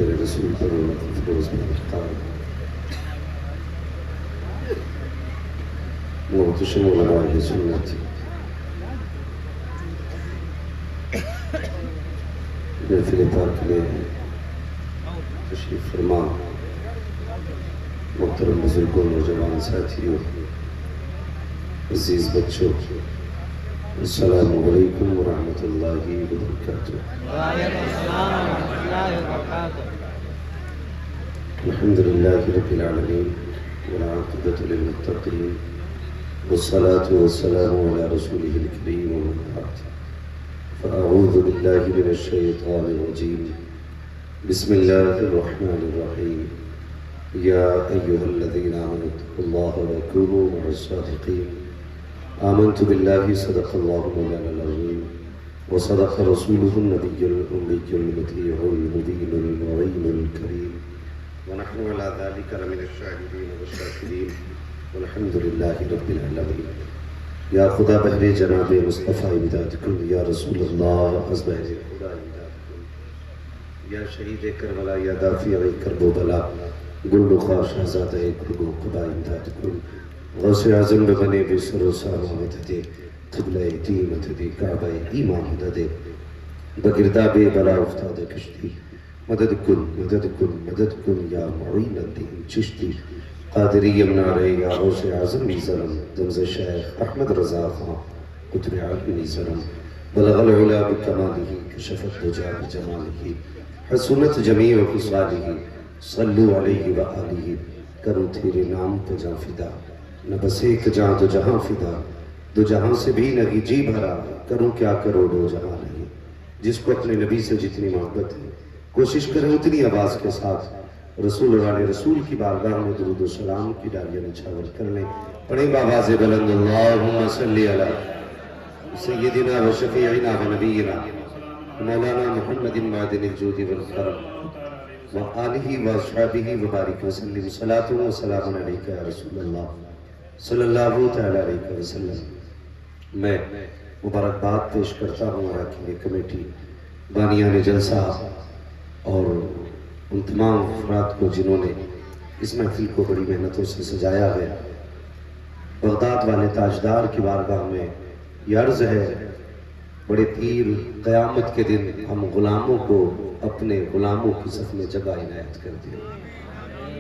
تیرے رسول پر فروز میں اختار محتشم علماء سنت محفل پاک میں تشریف فرما محترم بزرگوں نوجوان ساتھیوں عزیز بچوں السلام علیکم ورحمۃ اللہ وبرکاتہ وعلیکم السلام ورحمۃ اللہ وبرکاتہ الحمد للہ رب العالمین والعاقبۃ للمتقین والصلاة والسلام على رسوله الكريم ومن بعد فأعوذ بالله من الشيطان الرجيم بسم الله الرحمن الرحيم يا أيها الذين آمنوا اتقوا الله وكونوا مع الصادقين آمنت بالله صدق الله مولانا العظيم وصدق رسوله النبي الأمي المطيع المبين المعين الكريم ونحن على ذلك لمن الشاهدين والشاكرين والحمد لله رب العالمين یا خدا بہر جناب مصطفیٰ امداد کن یا رسول اللہ از بہر خدا امداد کن یا شہید کربلا یا دافع کرب و بلا گل و خواہ شہزادہ کرب و قبا امداد کن غوث اعظم بنے بے سر و سامہ دے قبلہ دین دے کعبہ ایمان دے بگرداب بلا افتاد کشتی مدد کن مدد کن مدد کن یا معین الدین چشتی قادری یمنا رہے یا غوث اعظم زرم دمز شیخ احمد رضا خان قطر عالمی زرم بلغ العلا بکمالہ کشفت دجا بجمالہ حسنت جمیع خصالہ صلو علیہ وآلہ کرو تیرے نام پہ جان فدا نہ بس ایک جان دو جہاں فدا دو جہاں سے بھی نگی جی بھرا کروں کیا کرو دو جہاں نہیں جس کو اپنے نبی سے جتنی محبت ہے کوشش کریں اتنی آواز کے ساتھ رسول والے رسول کی بارگاہ میں درود و سلام کی ڈالیاں نچھاور کر لیں پڑھیں بآواز بلند اللہم صلی علی سیدنا و شفیعنا و نبینا مولانا محمد معدن الجود والکرم و آلہ و اصحابہ و بارک وسلم صلاۃ و سلام علیکہ یا رسول اللہ صلی اللہ تعالی علیہ وسلم میں مبارکباد پیش کرتا ہوں اراکین کمیٹی بانیان جلسہ اور ان تمام افراد کو جنہوں نے اس محفل کو بڑی محنتوں سے سجایا ہے بغداد والے تاجدار کی بارگاہ میں یہ عرض ہے بڑے پیر قیامت کے دن ہم غلاموں کو اپنے غلاموں کی صف میں جگہ عنایت کر دیں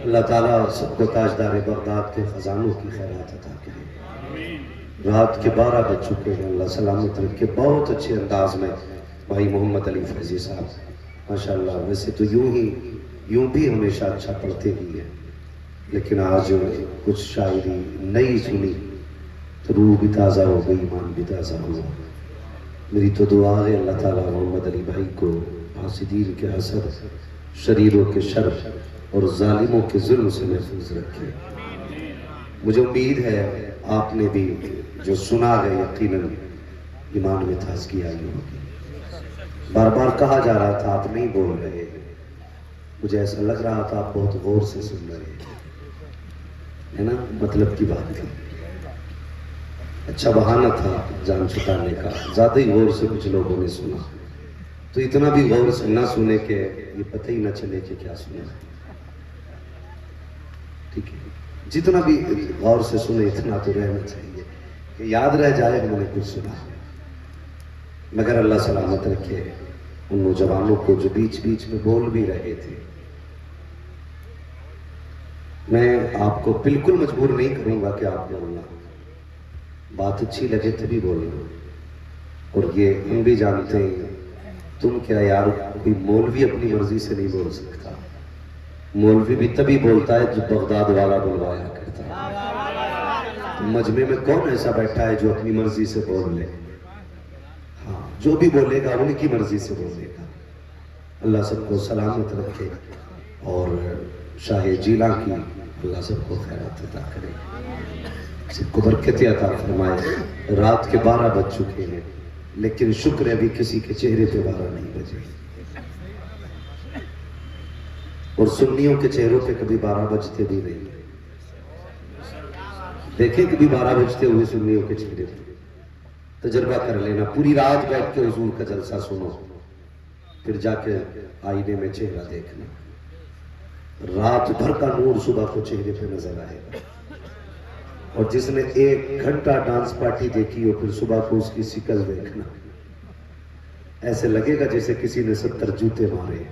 اللہ تعالیٰ سب کو تاجدار بغداد کے خزانوں کی خیرات عطا کرے رات کے 12 بج چکے ہیں اللہ سلامت رکھے بہت اچھے انداز میں بھائی محمد علی فیضی صاحب ماشاءاللہ ویسے تو یوں بھی ہمیشہ اچھا پڑھتے ہی ہیں لیکن آج کچھ شاعری نئی سنی تو روح بھی تازہ ہو گئی ایمان بھی تازہ ہوا میری تو دعا ہے اللہ تعالیٰ محمد علی بھائی کو حاسدین کے حسد شریروں کے شر اور ظالموں کے ظلم سے محفوظ رکھے مجھے امید ہے آپ نے بھی جو سنا ہے یقیناً ایمان میں تازگی آئی ہوگی بار بار کہا جا رہا تھا آپ نہیں بول رہے مجھے ایسا لگ رہا تھا آپ بہت غور سے سن رہے ہیں نا مطلب کی بات ہے اچھا بہانہ تھا جان چھٹانے کا زیادہ ہی غور سے کچھ لوگوں نے سنا تو اتنا بھی غور سے نہ سنے کہ یہ پتہ ہی نہ چلے کہ کیا سنا ٹھیک ہے جتنا بھی غور سے سنے اتنا تو رہنا چاہیے کہ یاد رہ جائے کہ میں نے کچھ سنا مگر اللہ سلامت رکھے ان نوجوانوں کو جو بیچ بیچ میں بول بھی رہے تھے میں آپ کو بالکل مجبور نہیں کروں گا کہ آپ بولنا بات اچھی لگے تبھی بولنا اور یہ ہم بھی جانتے ہیں تم کیا یار کوئی مولوی اپنی مرضی سے نہیں بول سکتا مولوی بھی تبھی بولتا ہے جو بغداد والا بلوایا کرتا ہے تو مجمع میں کون ایسا بیٹھا ہے جو اپنی مرضی سے بول لے ہاں جو بھی بولے گا ان کی مرضی سے بولے گا اللہ سب کو سلامت رکھے اور شاہ جیلان کی اللہ سب کو خیرات عطا کرے سب کو برکت عطا فرمائے رات کے 12 بج چکے ہیں لیکن شکر ہے ابھی کسی کے چہرے پہ 12 نہیں بجے اور سنیوں کے چہروں پہ کبھی 12 بجتے بھی نہیں دیکھیں کبھی 12 بجتے ہوئے سنیوں کے چہرے پہ تجربہ کر لینا پوری رات بیٹھ کے حضور کا جلسہ سنو پھر جا کے آئینے میں چہرہ دیکھنا رات بھر کا نور صبح کو چہرے پہ نظر آئے گا. اور جس نے 1 گھنٹہ ڈانس پارٹی دیکھی ہو پھر صبح کو اس کی شکل دیکھنا ایسے لگے گا جیسے کسی نے 70 جوتے مارے.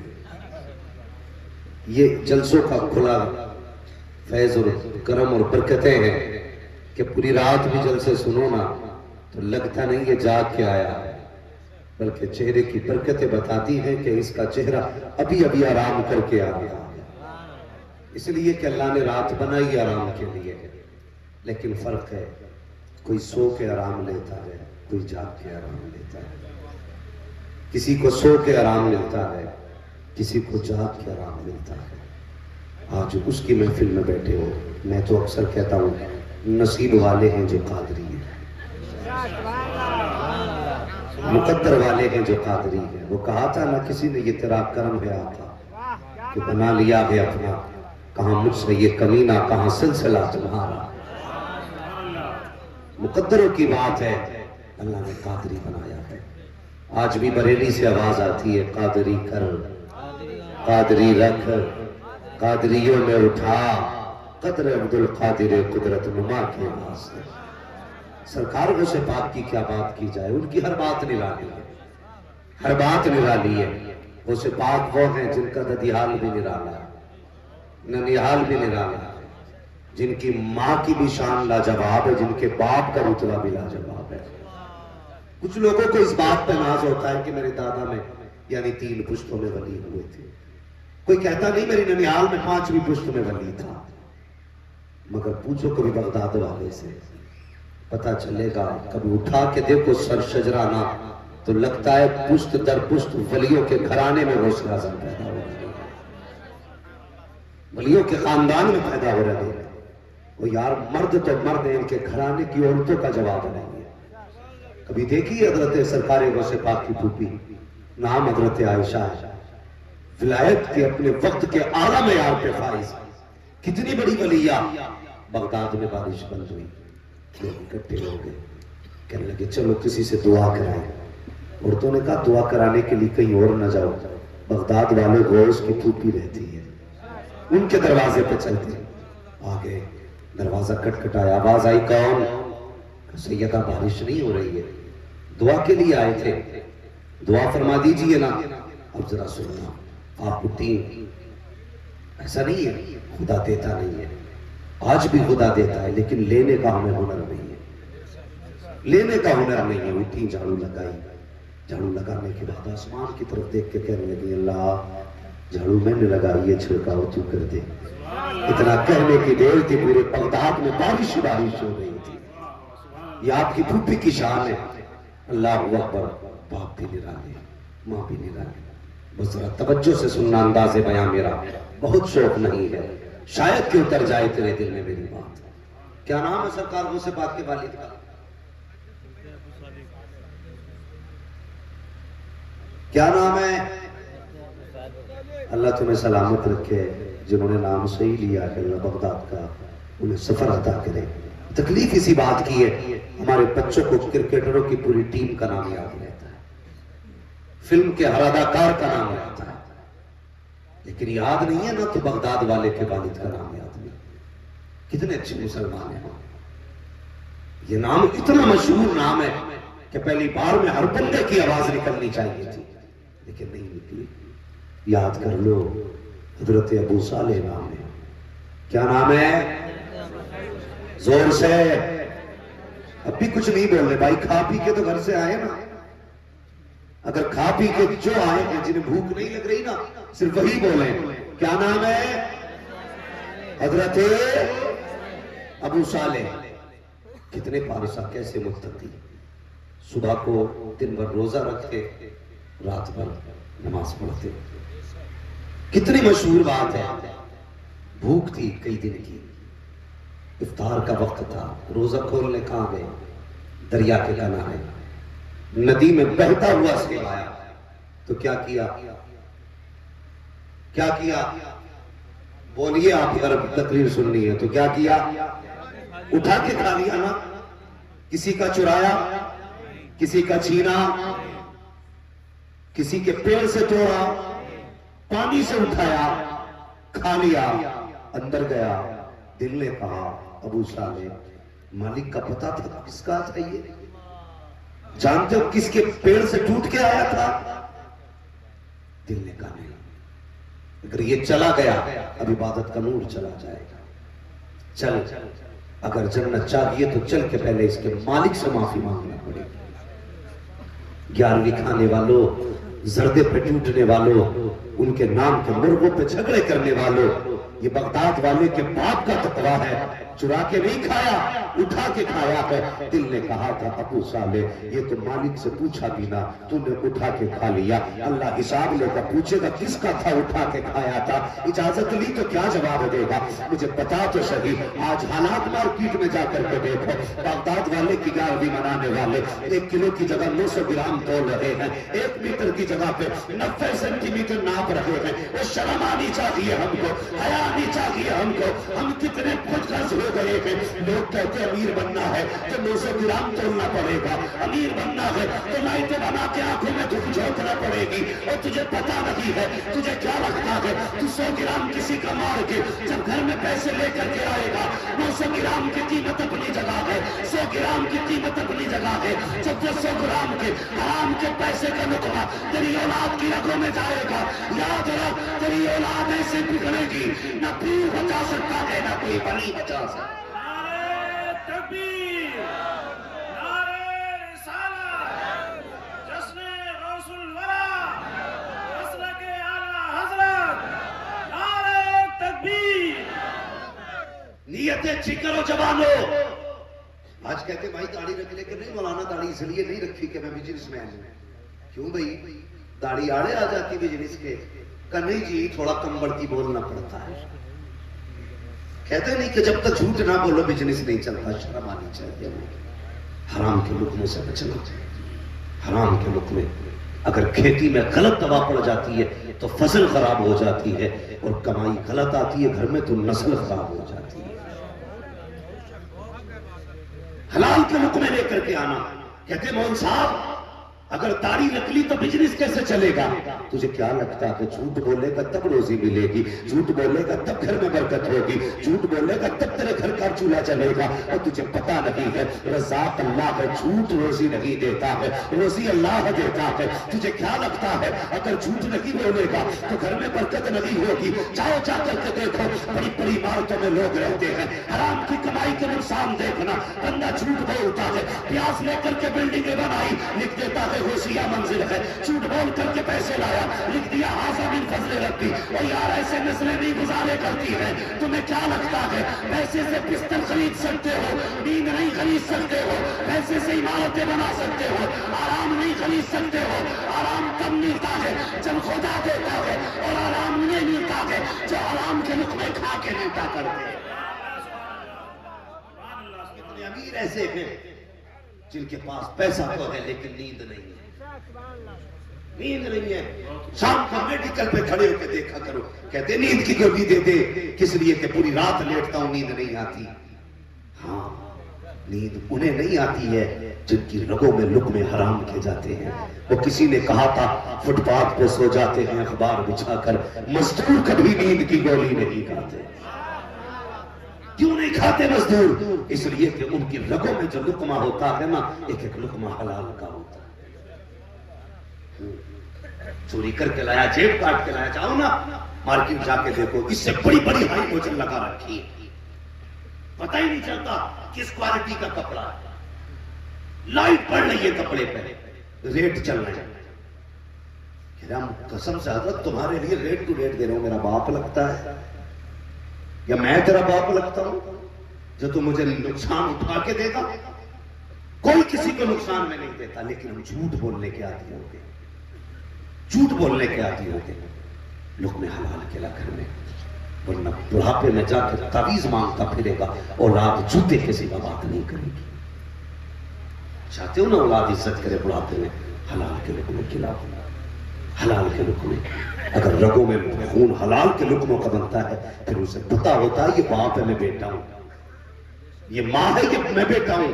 یہ جلسوں کا کھلا فیض اور کرم اور برکتیں ہیں کہ پوری رات بھی جلسے سنو نا تو لگتا نہیں یہ جاگ کے آیا ہے، بلکہ چہرے کی برکتیں بتاتی ہیں کہ اس کا چہرہ ابھی ابھی آرام کر کے آ گیا. اس لیے کہ اللہ نے رات بنائی آرام کے لیے، لیکن فرق ہے کوئی سو کے آرام لیتا ہے، کوئی جاگ کے آرام لیتا ہے. کسی کو سو کے آرام ملتا ہے، کسی کو جاگ کے آرام ملتا ہے. آج اس کی محفل میں بیٹھے ہو، میں تو اکثر کہتا ہوں نصیب والے ہیں جو قادری ہیں، مقدر والے ہیں جو قادری ہیں. وہ کہا تھا نہ کسی نے یہ تیرا کرم ہے آقا کہ بنا لیا ہے اپنا، کہاں مجھ سے یہ کمینہ کہاں سلسلہ تمہارا. مقدروں کی بات ہے، اللہ نے قادری بنایا ہے. آج بھی بریلی سے آواز آتی ہے قادری کر قادری رکھ قادریوں میں اٹھا قدر عبد القادر قدرت نما کے واسطے. سرکار غوث پاک کی کیا بات کی جائے، ان کی ہر بات نرالی ہے، ہر بات نرالی ہے. غوث پاک وہ ہیں جن کا ددیال بھی نرالا ہے، ننیال بھی نرالا ہے، جن کی ماں کی بھی شان لاجواب ہے، جن کے باپ کا رتبہ بھی لاجواب ہے. کچھ لوگوں کو اس بات پہ ناز ہوتا ہے کہ میرے دادا میں یعنی 3 پشتوں میں ولی ہوئے تھے. کوئی کہتا نہیں میری ننیال میں 5ویں پشت میں ولی تھا. مگر پوچھو کبھی بغداد والے سے پتا چلے گا، کبھی اٹھا کے دیکھو سر شجرانہ تو لگتا ہے پشت در پشت ولیوں کے گھرانے میں غوث اعظم پیدا ہو رہے ہیں، ولیوں کے خاندان میں پیدا ہو رہے ہیں. وہ یار مرد تو مرد ہیں، ان کے گھرانے کی عورتوں کا جواب نہیں ہے. کبھی دیکھی حضرت سرکار غوث پاک کی پھوپھی نام حضرت عائشہ ہے، ولایت کے اپنے وقت کے اعلیٰ معیار پہ فائز، کتنی بڑی ولیہ. بغداد میں بارش بند ہوئی، لوگ اکٹھے ہو گئے، کہنے لگے چلو کسی سے دعا کرائیں. عورتوں نے کہا دعا کرانے کے لیے کہیں اور نہ جاؤ، بغداد والے غوث کی پھوپھی رہتی ہے، ان کے دروازے پہ چلتے. آگے دروازہ کھٹکھٹایا، آواز آئی کون؟ سیدہ بارش نہیں ہو رہی ہے، دعا کے لیے آئے تھے، دعا فرما دیجئے نا. اب ذرا سننا، آپ اٹھیں. ایسا نہیں ہے خدا دیتا نہیں ہے، آج بھی خدا دیتا ہے، لیکن لینے کا ہمیں ہنر نہیں ہے، لینے کا ہنر نہیں ہے. اٹھیں، جھاڑو لگائی، جھاڑو لگانے کے بعد آسمان کی طرف دیکھ کے کہنے لگی اللہ جھاڑو میں نے لگائی ہے، چھڑکاؤ تو کر دے. اتنا کہنے کی دیر تھی پورے بغداد میں بارش بارش ہو رہی تھی. یہ آپ کی پھوپھی کی شان ہے. اللہ اکبر. باپ بھی نرانے، ماں بھی نرانے. بس ذرا توجہ سے سننا انداز بیاں میرا، بہت شوق نہیں ہے، شاید کہ اتر جائے تیرے دل میں میری بات. کیا نام ہے سرکار غوث پاک کے والد کا؟ کیا نام ہے؟ اللہ تمہیں سلامت رکھے. جنہوں نے نام صحیح لیا کہ اللہ بغداد کا انہیں سفر عطا کرے. تکلیف اسی بات کی ہے ہمارے بچوں کو کرکٹروں کی پوری ٹیم کا نام یاد رہتا ہے، فلم کے ہر اداکار کا نام رہتا ہے، لیکن یاد نہیں ہے نا تو بغداد والے کے والد کا نام یاد نہیں. کتنے اچھے مسلمان ہیں. یہ نام اتنا مشہور نام ہے کہ پہلی بار میں ہر بندے کی آواز نکلنی چاہیے تھی، لیکن نہیں نکلی. یاد کر لو، حضرت ابو صالح نام ہے. کیا نام ہے؟ زور سے. اب بھی کچھ نہیں بول رہے بھائی، کھا پی کے تو گھر سے آئے نا. اگر کھا پی کے جو آئے ہیں جنہیں بھوک نہیں لگ رہی نا صرف وہی بولیں. کیا نام ہے؟ حضرت ابو صالح. کتنے پارسا، کیسے متقی. صبح کو دن بھر روزہ رکھتے، رات بھر نماز پڑھتے. کتنی مشہور بات ہے. بھوک تھی کئی دن کی، افطار کا وقت تھا، روزہ کھولنے کہاں گئے؟ دریا کے کنارے ندی میں بہتا ہوا سیب آیا تو کیا کیا؟ کیا کیا؟ بولیے آپ اگر تقریر سننی ہے تو کیا کیا؟ اٹھا کے کھا لیا نا. کسی کا چرایا، کسی کا چھینا، کسی کے پیڑ سے توڑا، پانی سے اٹھایا. کھا لیا، اندر گیا، دل نے کہا ابو صالح مالک کا پتہ تھا کس کا تھا یہ؟ جانتے ہو کس کے پیڑ سے ٹوٹ کے آیا تھا؟ دل نے کہا نہیں، اگر یہ چلا گیا اب عبادت کا نور چلا جائے گا، چل اگر جنت چاہیے تو چل کے پہلے اس کے مالک سے معافی مانگنا پڑے گی۔ 11ویں کھانے والوں، زردے پہ ٹوٹنے والوں، ان کے نام کے مرغوں پہ جھگڑے کرنے والوں، یہ بغداد والے کے باپ کا تقویٰ ہے، چرا کے نہیں کھایا، اٹھا کے کھایا ہے۔ دل نے کہا تھا ابو صالح یہ تو مالک سے پوچھا بھی نہ، تو نے اٹھا کے کھا لیا، اللہ حساب لے کر پوچھے گا کس کا تھا اٹھا کے کھایا تھا؟ اجازت لی تو کیا جواب دے گا؟ مجھے بتا تو صحیح۔ آج حالات مارکیٹ میں جا کر کے دیکھو، بغداد والے کی 11ویں منانے والے 1 کلو کی جگہ 900 گرام تول رہے ہیں، 1 میٹر کی جگہ پہ 90 سینٹی میٹر ناپ رہے ہیں۔ وہ شرم آنی چاہیے ہم کو، حیا آنی چاہیے ہم کو، ہم کتنے خود غرض ہو گئے ہیں۔ لوگ کہتے امیر بننا ہے تو 900 گرام تولنا پڑے گا، امیر بننا ہے تو لائٹیں بنا کے آنکھوں میں دھوپ جھونکنا پڑے گی، اور تجھے پتا نہیں ہے، تجھے کیا لگتا ہے تو 100 گرام کسی کا مار کے جب گھر میں پیسے لے کر کے آئے گا، 900 گرام کی قیمت اپنی جگہ ہے، 100 گرام کی قیمت اپنی جگہ ہے، جب 100 گرام کے حرام کے پیسے کا لقمہ تیری اولاد کی رگوں میں جائے گا، یاد رکھ تیری اولاد ایسے بگڑے گی، نہ پیر بچا سکتا ہے نہ کوئی ولی بچا سکتا ہے۔ نعرہ تکبیر، نعرہ رسالت، جشن غوث الورا، مسلک اعلیٰ حضرت، نعرہ تکبیر۔ نیتیں اچھی کرو جوانو۔ آج کہتے بھائی داڑھی رکھ لے کے نہیں، مولانا داڑھی اس لیے نہیں رکھی کہ میں بزنس مین ہوں۔ کیوں بھائی داڑھی آڑے آ جاتی بزنس کے؟ کہ نہیں جی تھوڑا کم بڑھتی بولنا پڑتا ہے۔ کہتے نہیں کہ جب تک جھوٹ نہ بولو بزنس نہیں چلتا، شرم آنی چاہیے۔ حرام کے لقموں سے بچنا چاہیے، حرام کے لقمے۔ اگر کھیتی میں غلط دوا پڑ جاتی ہے تو فصل خراب ہو جاتی ہے، اور کمائی غلط آتی ہے گھر میں تو نسل خراب ہو جاتی ہے۔ حلال کے لقمے لے کر کے آنا۔ کہتے مول صاحب اگر داڑھی رکھ لی تو بزنس کیسے چلے گا؟ تجھے کیا لگتا ہے کہ جھوٹ بولے گا تب روزی ملے گی، جھوٹ بولے گا تب گھر میں برکت ہوگی، جھوٹ بولے گا تب تیرے گھر کا چولہا چلے گا؟ اور تجھے پتا نہیں ہے رزاق اللہ ہے، جھوٹ روزی نہیں دیتا ہے، روزی اللہ دیتا ہے۔ تجھے کیا لگتا ہے اگر جھوٹ نہیں بولے گا تو گھر میں برکت نہیں ہوگی؟ جاؤ جا کر کے دیکھو بڑی بڑی عمارتوں میں لوگ رہتے ہیں، حرام کی کمائی کے نقصان دیکھنا۔ بندہ جھوٹ بولتا ہے، پیاس لے کر کے بلڈنگیں بنائی، لکھ دیتا ہے ہوشیہ منزل ہے، جھوٹ بول کر کے پیسے لایا، لکھ دیا حاضر من فضل ربی۔ اور یار ایسے نسلیں نہیں گزارے کرتی ہیں۔ تمہیں کیا لگتا ہے پیسے سے پستل خرید سکتے ہو، نیند نہیں خرید سکتے ہو؟ پیسے سے عمارتیں بنا سکتے ہو، آرام نہیں خرید سکتے ہو؟ آرام تب ملتا ہے جب خدا دیتا ہے، اور آرام نہیں ملتا ہے جو آرام کے لقمے کھا کے لیٹا کرتے ہیں۔ اتنے امیر ایسے ہیں جن کے پاس پیسہ تو ہے لیکن نیند نہیں ہے، نیند نہیں ہے۔ شام کو میڈیکل پہ کھڑے ہو کے دیکھا کرو، کہتے نیند کی گولی دے دے، کس لیے کہ پوری رات لیٹتا ہوں نیند نہیں آتی۔ ہاں نیند انہیں نہیں آتی ہے جن کی رگوں میں لقمے حرام کے جاتے ہیں۔ وہ کسی نے کہا تھا فٹ پاتھ پہ سو جاتے ہیں اخبار بچھا کر، مزدور کبھی نیند کی گولی نہیں کھاتے۔ کیوں نہیں کھاتے مزدور؟ اس لیے کہ ان کی رگوں میں جو لقمہ ہوتا ہے نا، ایک ایک لقمہ حلال کا ہوتا ہے۔ چوری کر کے لایا، جیب کاٹ کے لایا، جاؤ نا مارکیٹ جا کے دیکھو، اس سے بڑی بڑی ہائی موجن لگا رکھی ہے، پتہ ہی نہیں چلتا کس کوالٹی کا کپڑا ہے، لائٹ پڑ رہی ہے کپڑے پہ، ریٹ چل رہے ہیں۔ قسم سے حضرت تمہارے لیے ریٹ ٹو ریٹ دے رہا ہوں، میرا باپ لگتا ہے یا میں تیرا باپ لگتا ہوں جو تو مجھے نقصان اٹھا کے دے گا؟ کوئی کسی کو نقصان میں نہیں دیتا، لیکن ہم جھوٹ بولنے کے عادی ہوتے ہیں، جھوٹ بولنے کے عادی ہوتے ہیں۔ لقمے حلال کے لا گھر میں، ورنہ بڑھاپے میں جا کے تعویذ مانگتا پھرے گا، اولاد جوتے کے سوا بات نہیں کرے گی۔ چاہتے ہو نا اولاد عزت کرے بڑھاپے میں؟ حلال کے لقمے کھلاؤ، حلال کے لقمے۔ اگر رگوں میں خون حلال کے لقموں کا بنتا ہے پھر اسے پتا ہوتا ہے یہ باپ ہے میں بیٹا ہوں، یہ ماں ہے کہ میں بیٹا ہوں۔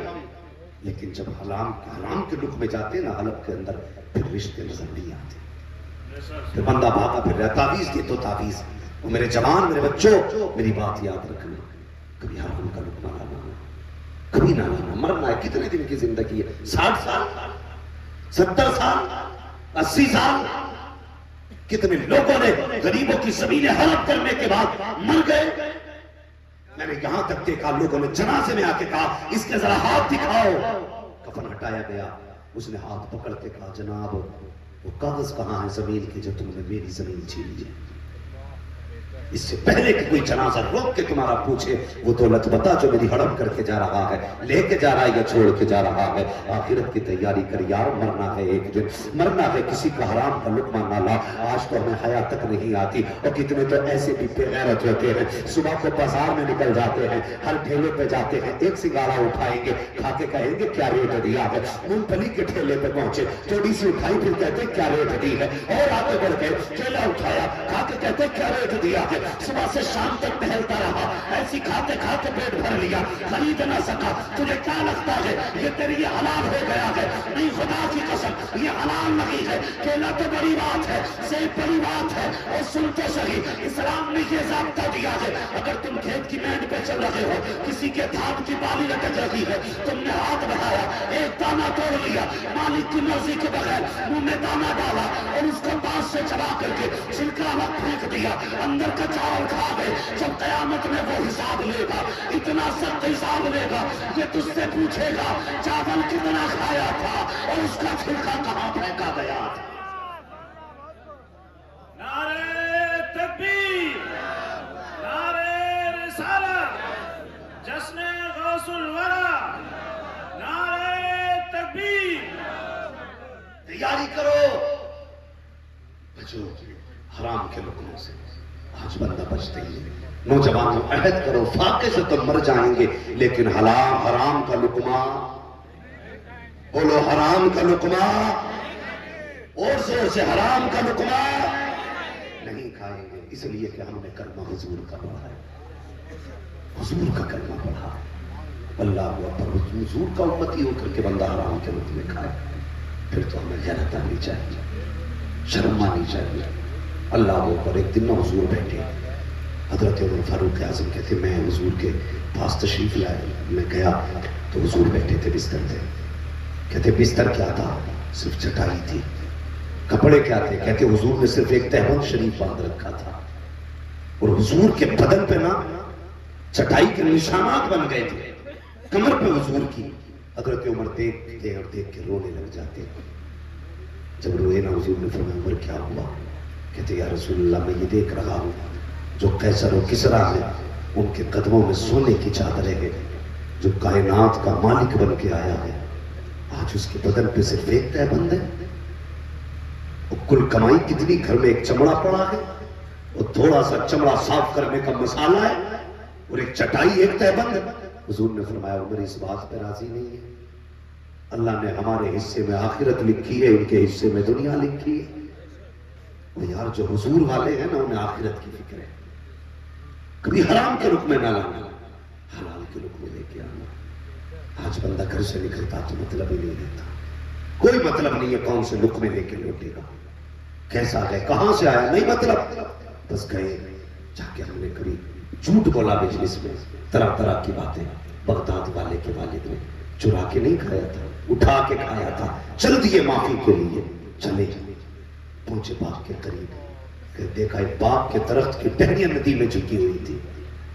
لیکن جب حرام کے لقمے جاتے نا حلق کے اندر، پھر رشتے نظر نہیں آتے، پھر بندہ بھاگا پھر رہا، تعویذ دے تو تعویذ، وہ میرے جوان، میرے بچوں، میری بات یاد رکھنا، کبھی حرام کا لقمہ نہ لانا، کبھی نہ لانا. مرنا ہے، کتنے دن کی زندگی ہے؟ 60 سال، 70 سال، 80 سال. کتنے لوگوں نے غریبوں کی زمینیں ہڑپ کرنے کے بعد مر گئے. میں نے یہاں تک دیکھا لوگوں نے جنازے میں آ کے کہا اس کے ذرا ہاتھ دکھاؤ. کفن ہٹایا گیا، اس نے ہاتھ پکڑ کے کہا جناب وہ کاغذ کہاں ہے زمین کے جو تم نے میری زمین چھین لی؟ اس سے پہلے کہ کوئی جنازہ روک کے تمہارا پوچھے وہ دولت بتا جو میری ہڑپ کر کے جا رہا ہے، لے کے جا رہا ہے یا چھوڑ کے جا رہا ہے. آخرت کی تیاری کر یار، مرنا ہے ایک دن، مرنا ہے. کسی کا حرام کا لقمہ نہ لا. آج تو ہمیں حیا تک نہیں آتی، اور کتنے تو ایسے بھی بے غیرت ہوتے ہیں صبح کو بازار میں نکل جاتے ہیں، ہر ٹھیلے پہ جاتے ہیں، ایک سگارہ اٹھائیں گے، کھا کے کہیں گے کیا ریٹ دیا ہے. مونگ پھلی کے ٹھیلے پہ پہنچے، تھوڑی سی اٹھائی، پھر کہتے کیا ریٹ دی ہے، اور آگے بڑھ کے ٹھیلا اٹھایا، کھا کے کہتے کیا ریٹ دیا ہے. صبح سے شام تک ٹہلتا رہا، ایسی کھاتے کھاتے پیٹ بھر لیا، خرید نہ سکا. تجھے کیا لگتا ہے یہ تیرے لیے حلال ہو گیا ہے؟ نہیں، خدا کی قسم یہ حلال نہیں ہے. کیلا تو بڑی بات ہے، سیب بڑی بات ہے. اور سن تو صحیح، اسلام نے یہ ضابطہ دیا ہے اگر تم کھیت کی مینڈ پہ چل رہے ہو، کسی کے دھان کی بالی لٹک رہی ہے، تم نے ہاتھ بڑھایا، ایک دانہ توڑ لیا، مالک کی مرضی کے بغیر منہ میں دانہ ڈالا اور اس کو پاس سے چبا کر کے چھلکا وقت پھینک دیا، اندر کا چاول کھا گئے. جب قیامت میں وہ حساب لے گا، اتنا سخت حساب لے گا، یہ تجھ سے پوچھے گا چاول کتنا کھایا تھا اور اس کا چھلکا کہاں پھینکا گیا تھا. نعرہ تکبیر، نعرہ رسالت، جشن غوث الورا، نعرہ تکبیر. تیاری کرو، بچو حرام کے لقموں سے. آج بندہ بچتے ہی ہے. نوجوانوں عہد کرو، فاقے سے تو مر جائیں گے لیکن حرام کا لقمہ، بولو حرام کا لقمہ، اور زور سے حرام کا لقمہ نہیں کھائیں گے. اس لیے کہ ہم نے کلمہ حضور کا پڑھا ہے، حضور کا کلمہ پڑھا ہے. اللہ اکبر. حضور کا امتی ہو کر کے بندہ حرام کے لقمے کھائے، پھر تو ہمیں غیرت آنی چاہیے، شرم آنی چاہیے. اللہ اکبر. ایک دن نہ حضور بیٹھے، حضرت عمر فاروق اعظم کہتے میں حضور کے پاس تشریف لائے، میں گیا تو حضور بیٹھے تھے بستر پہ. کہتے بستر کیا تھا؟ صرف چٹائی تھی. کپڑے کیا تھے؟ کہتے حضور نے صرف ایک تہبند شریف باندھ رکھا تھا، اور حضور کے بدن پہ نا چٹائی کے نشانات بن گئے تھے کمر پہ حضور کی. حضرت عمر دیکھتے اور دیکھ کے رونے لگ جاتے. جب روئے نا حضور نے فرمایا عمر کیا ہوا؟ کہتے یا رسول اللہ میں یہ دیکھ رہا ہوں جو قیصر و کسریٰ ہے ان کے قدموں میں سونے کی چادریں ہیں، جو کائنات کا مالک بن کے آیا ہے آج اس کے بدن پہ صرف ایک تہبند ہے. اور کل کمائی کتنی، گھر میں ایک چمڑا پڑا ہے اور تھوڑا سا چمڑا صاف کرنے کا مسالہ ہے اور ایک چٹائی ایک تہبند ہے. حضور نے فرمایا عمر اس بات پہ راضی نہیں ہے، اللہ نے ہمارے حصے میں آخرت لکھی ہے، ان کے حصے میں دنیا لکھی ہے. وہ یار جو حضور والے ہیں نا انہیں آخرت کی فکر ہے. کبھی حرام کے رخ میں نہ لانا، حلال کے رخ میں لے کے آنا. آج بندہ گھر سے نکلتا تو مطلب ہی نہیں رہتا، کوئی مطلب نہیں ہے کون سے رخ میں لے کے لوٹے گا، کیسا ہے، کہاں سے آیا، نہیں مطلب. بس گئے، جا کے ہم نے کبھی جھوٹ بولا مجلس میں، طرح طرح کی باتیں. بغداد والے کے والد نے چرا کے نہیں کھایا تھا، اٹھا کے کھایا تھا. چل دیے معافی کے لیے، چلے پہنچے باغ کے قریب، دیکھا ایک باغ کے درخت کی ٹہنیاں ندی میں جھکی ہوئی تھی.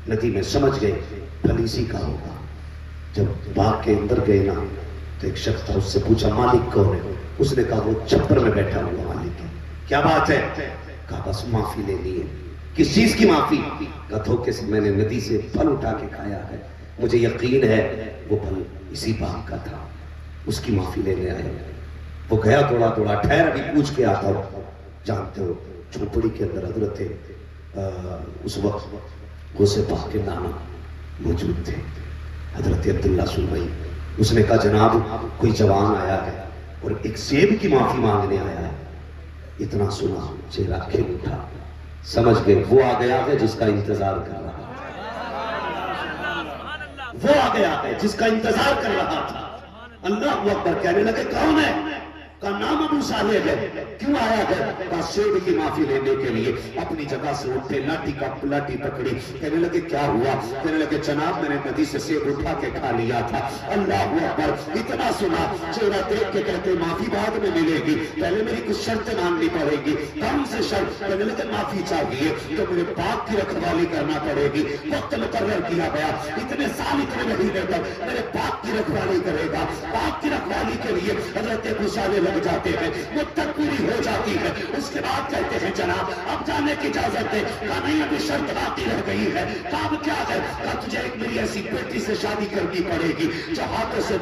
ندی میں سمجھ گئے پھل اسی کا ہوگا. جب باغ کے اندر گئے نا تو ایک شخص تھا، اس سے پوچھا مالک کون ہے؟ اس نے کہا وہ چھپر میں بیٹھا ہوا مالک ہے. کیا بات ہے؟ کہا بس معافی لینی ہے. کس چیز کی معافی؟ کہا دھوکے سے میں نے ندی سے پھل اٹھا کے کھایا ہے، مجھے یقین ہے وہ پھل اسی باغ کا تھا، اس کی معافی لینے آئے. وہ گیا تھوڑا تھوڑا ٹھہر ابھی پوچھ کے آتا ہوں. جانتے ہو جھوپڑی کے اندر حضرت اس وقت غوث پاک کے نانا موجود تھے، حضرت عبداللہ سلمئی. اس نے کہا جناب کوئی جوان آیا ہے اور ایک سیب کی معافی مانگنے آیا ہے. اتنا سنا چہرہ کھل اٹھا، سمجھ گئے وہ آ گیا ہے جس کا انتظار کر رہا تھا، وہ آ گیا ہے جس کا انتظار کر رہا تھا. اللہ اکبر. کہنے لگے کون ہے؟ کا نام ابو صالح ہے. کیوں آیا ہے؟ کہا شیر کی معافی لینے کے لیے. اپنی جگہ سے اٹھے, لاٹھی پکڑی. کہنے لگے کیا ہوا؟ کہنے لگے جناب میں نے ندی سے سیب اٹھا کے کھا لیا تھا. اللہ اکبر. اتنا سنا, چہرہ دیکھ کے کہتے معافی بعد میں ملے گی, پہلے میری کچھ شرطیں ماننی پڑے گی. کون سے شرط؟ کہنے لگے معافی چاہیے تو میرے باپ کی رکھوالی کرنا پڑے گی. وقت مقرر کیا گیا, اتنے سال اتنے مہینے تک میرے باپ کی رکھوالی کرے گا. باپ کی رکھوالی کے لیے حضرت ابو صالح لگ جاتے ہیں, مدت پوری ہو جاتی ہے. اس کے بعد کہتے ہیں جناب اب جانے کی اجازت ہے. کہا نہیں ابھی شرط باقی رہ گئی ہے. کہا کیا ہے؟ کہا تجھے ایک میری ایسی بیٹی سے شادی کرنی پڑے گی جو ہاتھوں سے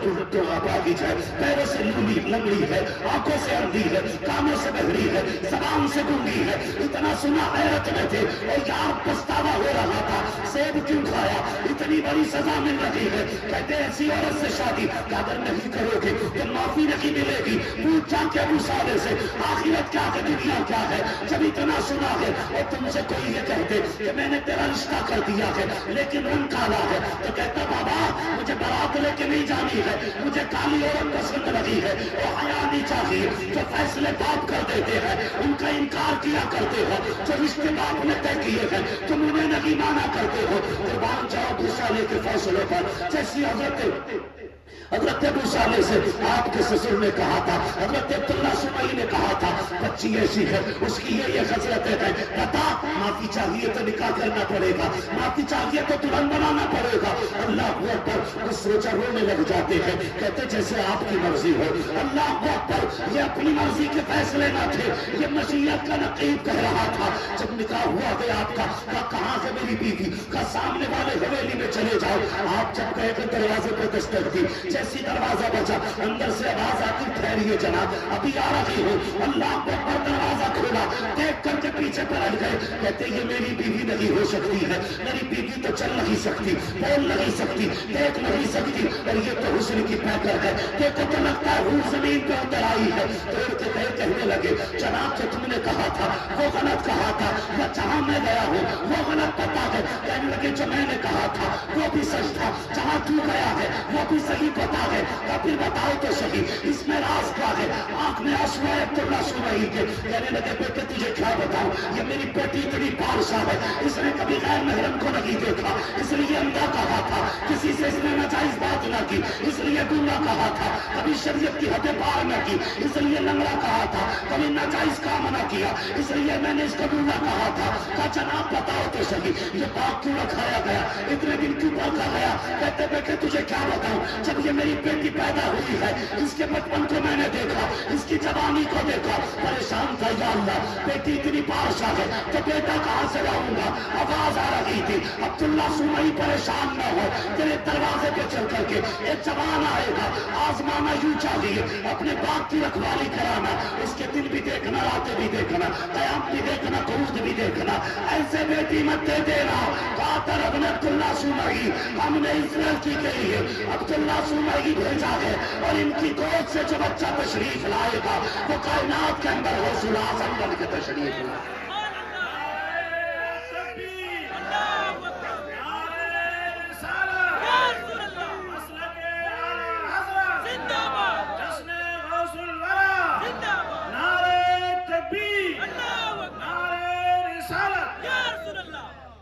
باغیچ ہے, پیروں سے لنگڑی ہے, آنکھوں سے اندھی ہے, کانوں سے بہری ہے, زبان سے گونگی ہے. اتنا سنا حیرت میں تھے اور یار پچھتاوا ہو رہا تھا, سیب کیوں کھایا, اتنی بڑی سزا مل رہی ہے. کہتے ایسی عورت سے شادی اگر نہیں کرو گے تو معافی نہیں ملے گی. پوچھ جا کے ابو صالح سے آخرت کیا ہے, دنیا کیا ہے. جب اتنا سنا ہے اور تم سے کوئی یہ کہتے کہ میں نے تیرا رشتہ کر دیا ہے لیکن رنگ کالا ہے, تو کہتا بابا مجھے بارات لے کے نہیں جانی ہے, مجھے کالی عورت پسند لگی ہے. وہ حیا نہیں چاہیے جو فیصلے باپ کر دیتے ہیں ان کا انکار کیا کرتے ہو, جو رشتے باپ نے طے کیے ہیں تم انہیں نہیں مانا کرتے ہو. قربان جاؤ ابو صالح کے فیصلوں پر. جیسی حضرت ابو صالح سے آپ کے سسر نے کہا تھا, حضرت عبداللہ سمعی نے کہا تھا بچی ایسی ہے اس کی یہ خصلتیں ہیں, بتا معافی چاہیے تو نکاح کرنا پڑے گا, معافی چاہیے تو دلہن بنانا پڑے گا. اللہ اکبر. وہ سوچا رونے لگ جاتے ہیں, کہتے جیسے آپ کی مرضی ہو. اللہ اکبر. یہ اپنی مرضی کے فیصلے نہ تھے, یہ مشیت کا نقیب کہہ رہا تھا. جب نکاح ہوا گیا آپ کا, کہاں ہے میری بیوی؟ کا سامنے والے حویلی میں چلے جاؤ. آپ جب گئے کہ دروازے پہ دستک دی, جیسی دروازہ بچا اندر سے آواز آتی ٹھہریے جناب ابھی آ رہی ہوں. اللہ اکبر. دروازہ کھولا, دیکھ کر کے پیچھے پلٹ گئے. کہتے یہ میری بیوی نہیں ہو سکتی ہے, میری بیوی تو چل نہیں سکتی, بول نہیں سکتی, دیکھ نہیں سکتی, اور یہ تو حسن کی پیکر ہے. دیکھو تو لگتا ہے روح زمین پہ اتر آئی ہے. توڑ کے کہنے لگے جناب جو تم نے کہا تھا وہ غلط کہا تھا, یا جہاں میں گیا ہوں وہ غلط پتا ہے. کہنے لگے جو میں نے کہا تھا وہ بھی سچ تھا, جہاں تو گیا ہے وہ بھی صحیح پتا ہے. پھر بتاؤ تو صحیح اس میں راز کیا ہے؟ آنکھ میں آنسو ہے عبداللہ سمعی کے. کہنے لگے بیٹے تجھے کیا بتاؤں, یہ میری بیٹی اتنی بادشاہ ہے, اس نے کبھی غیر محرم کو نہیں دیکھا اس لیے اندھا کہا تھا, کسی سے اس نے ناجائز بات نہ کی اس لیے گنگا کہا تھا, کبھی شریعت کی حدیں پار نہ کی اس لیے لنگڑا کہا تھا, کبھی ناجائز کام نہ کیا اس لیے میں نے اس کو گنگا کہا تھا. کہا جناب بتاؤ تو صحیح یہ پاک کیوں رکھایا گیا, اتنے دن کیوں پاکا گیا؟ کہتے بیٹے تجھے کیا بتاؤں, جب یہ میری بیٹی پیدا ہوئی ہے اس کے بچپن کو میں نے دیکھا, اس کی جوانی کو دیکھا, پریشان تھا یا اللہ بیٹی اتنی بادشاہ ہے تو بیٹا کہاں سے لاؤں گا. آواز آ رہی تھی عبداللہ سمعی پریشان نہ ہو, تیرے دروازے پہ چل کر کے ایک جوان آئے گا, آزمانا یوں چاہیے اپنے باپ کی رکھوالی کرانا, اس کے دن بھی دیکھنا, راتیں بھی دیکھنا, قیام بھی دیکھنا, قعود بھی دیکھنا, ایسے بیٹی مت دے دینا. کہا رب نے عبداللہ سمعی ہم نے اسرائیل کی کے لیے عبداللہ سمعی بھیجا ہے, اور ان کی گود سے جو بچہ تشریف لائے گا وہ کائنات کے اندر رسول اعظم بن کے تشریف لائے.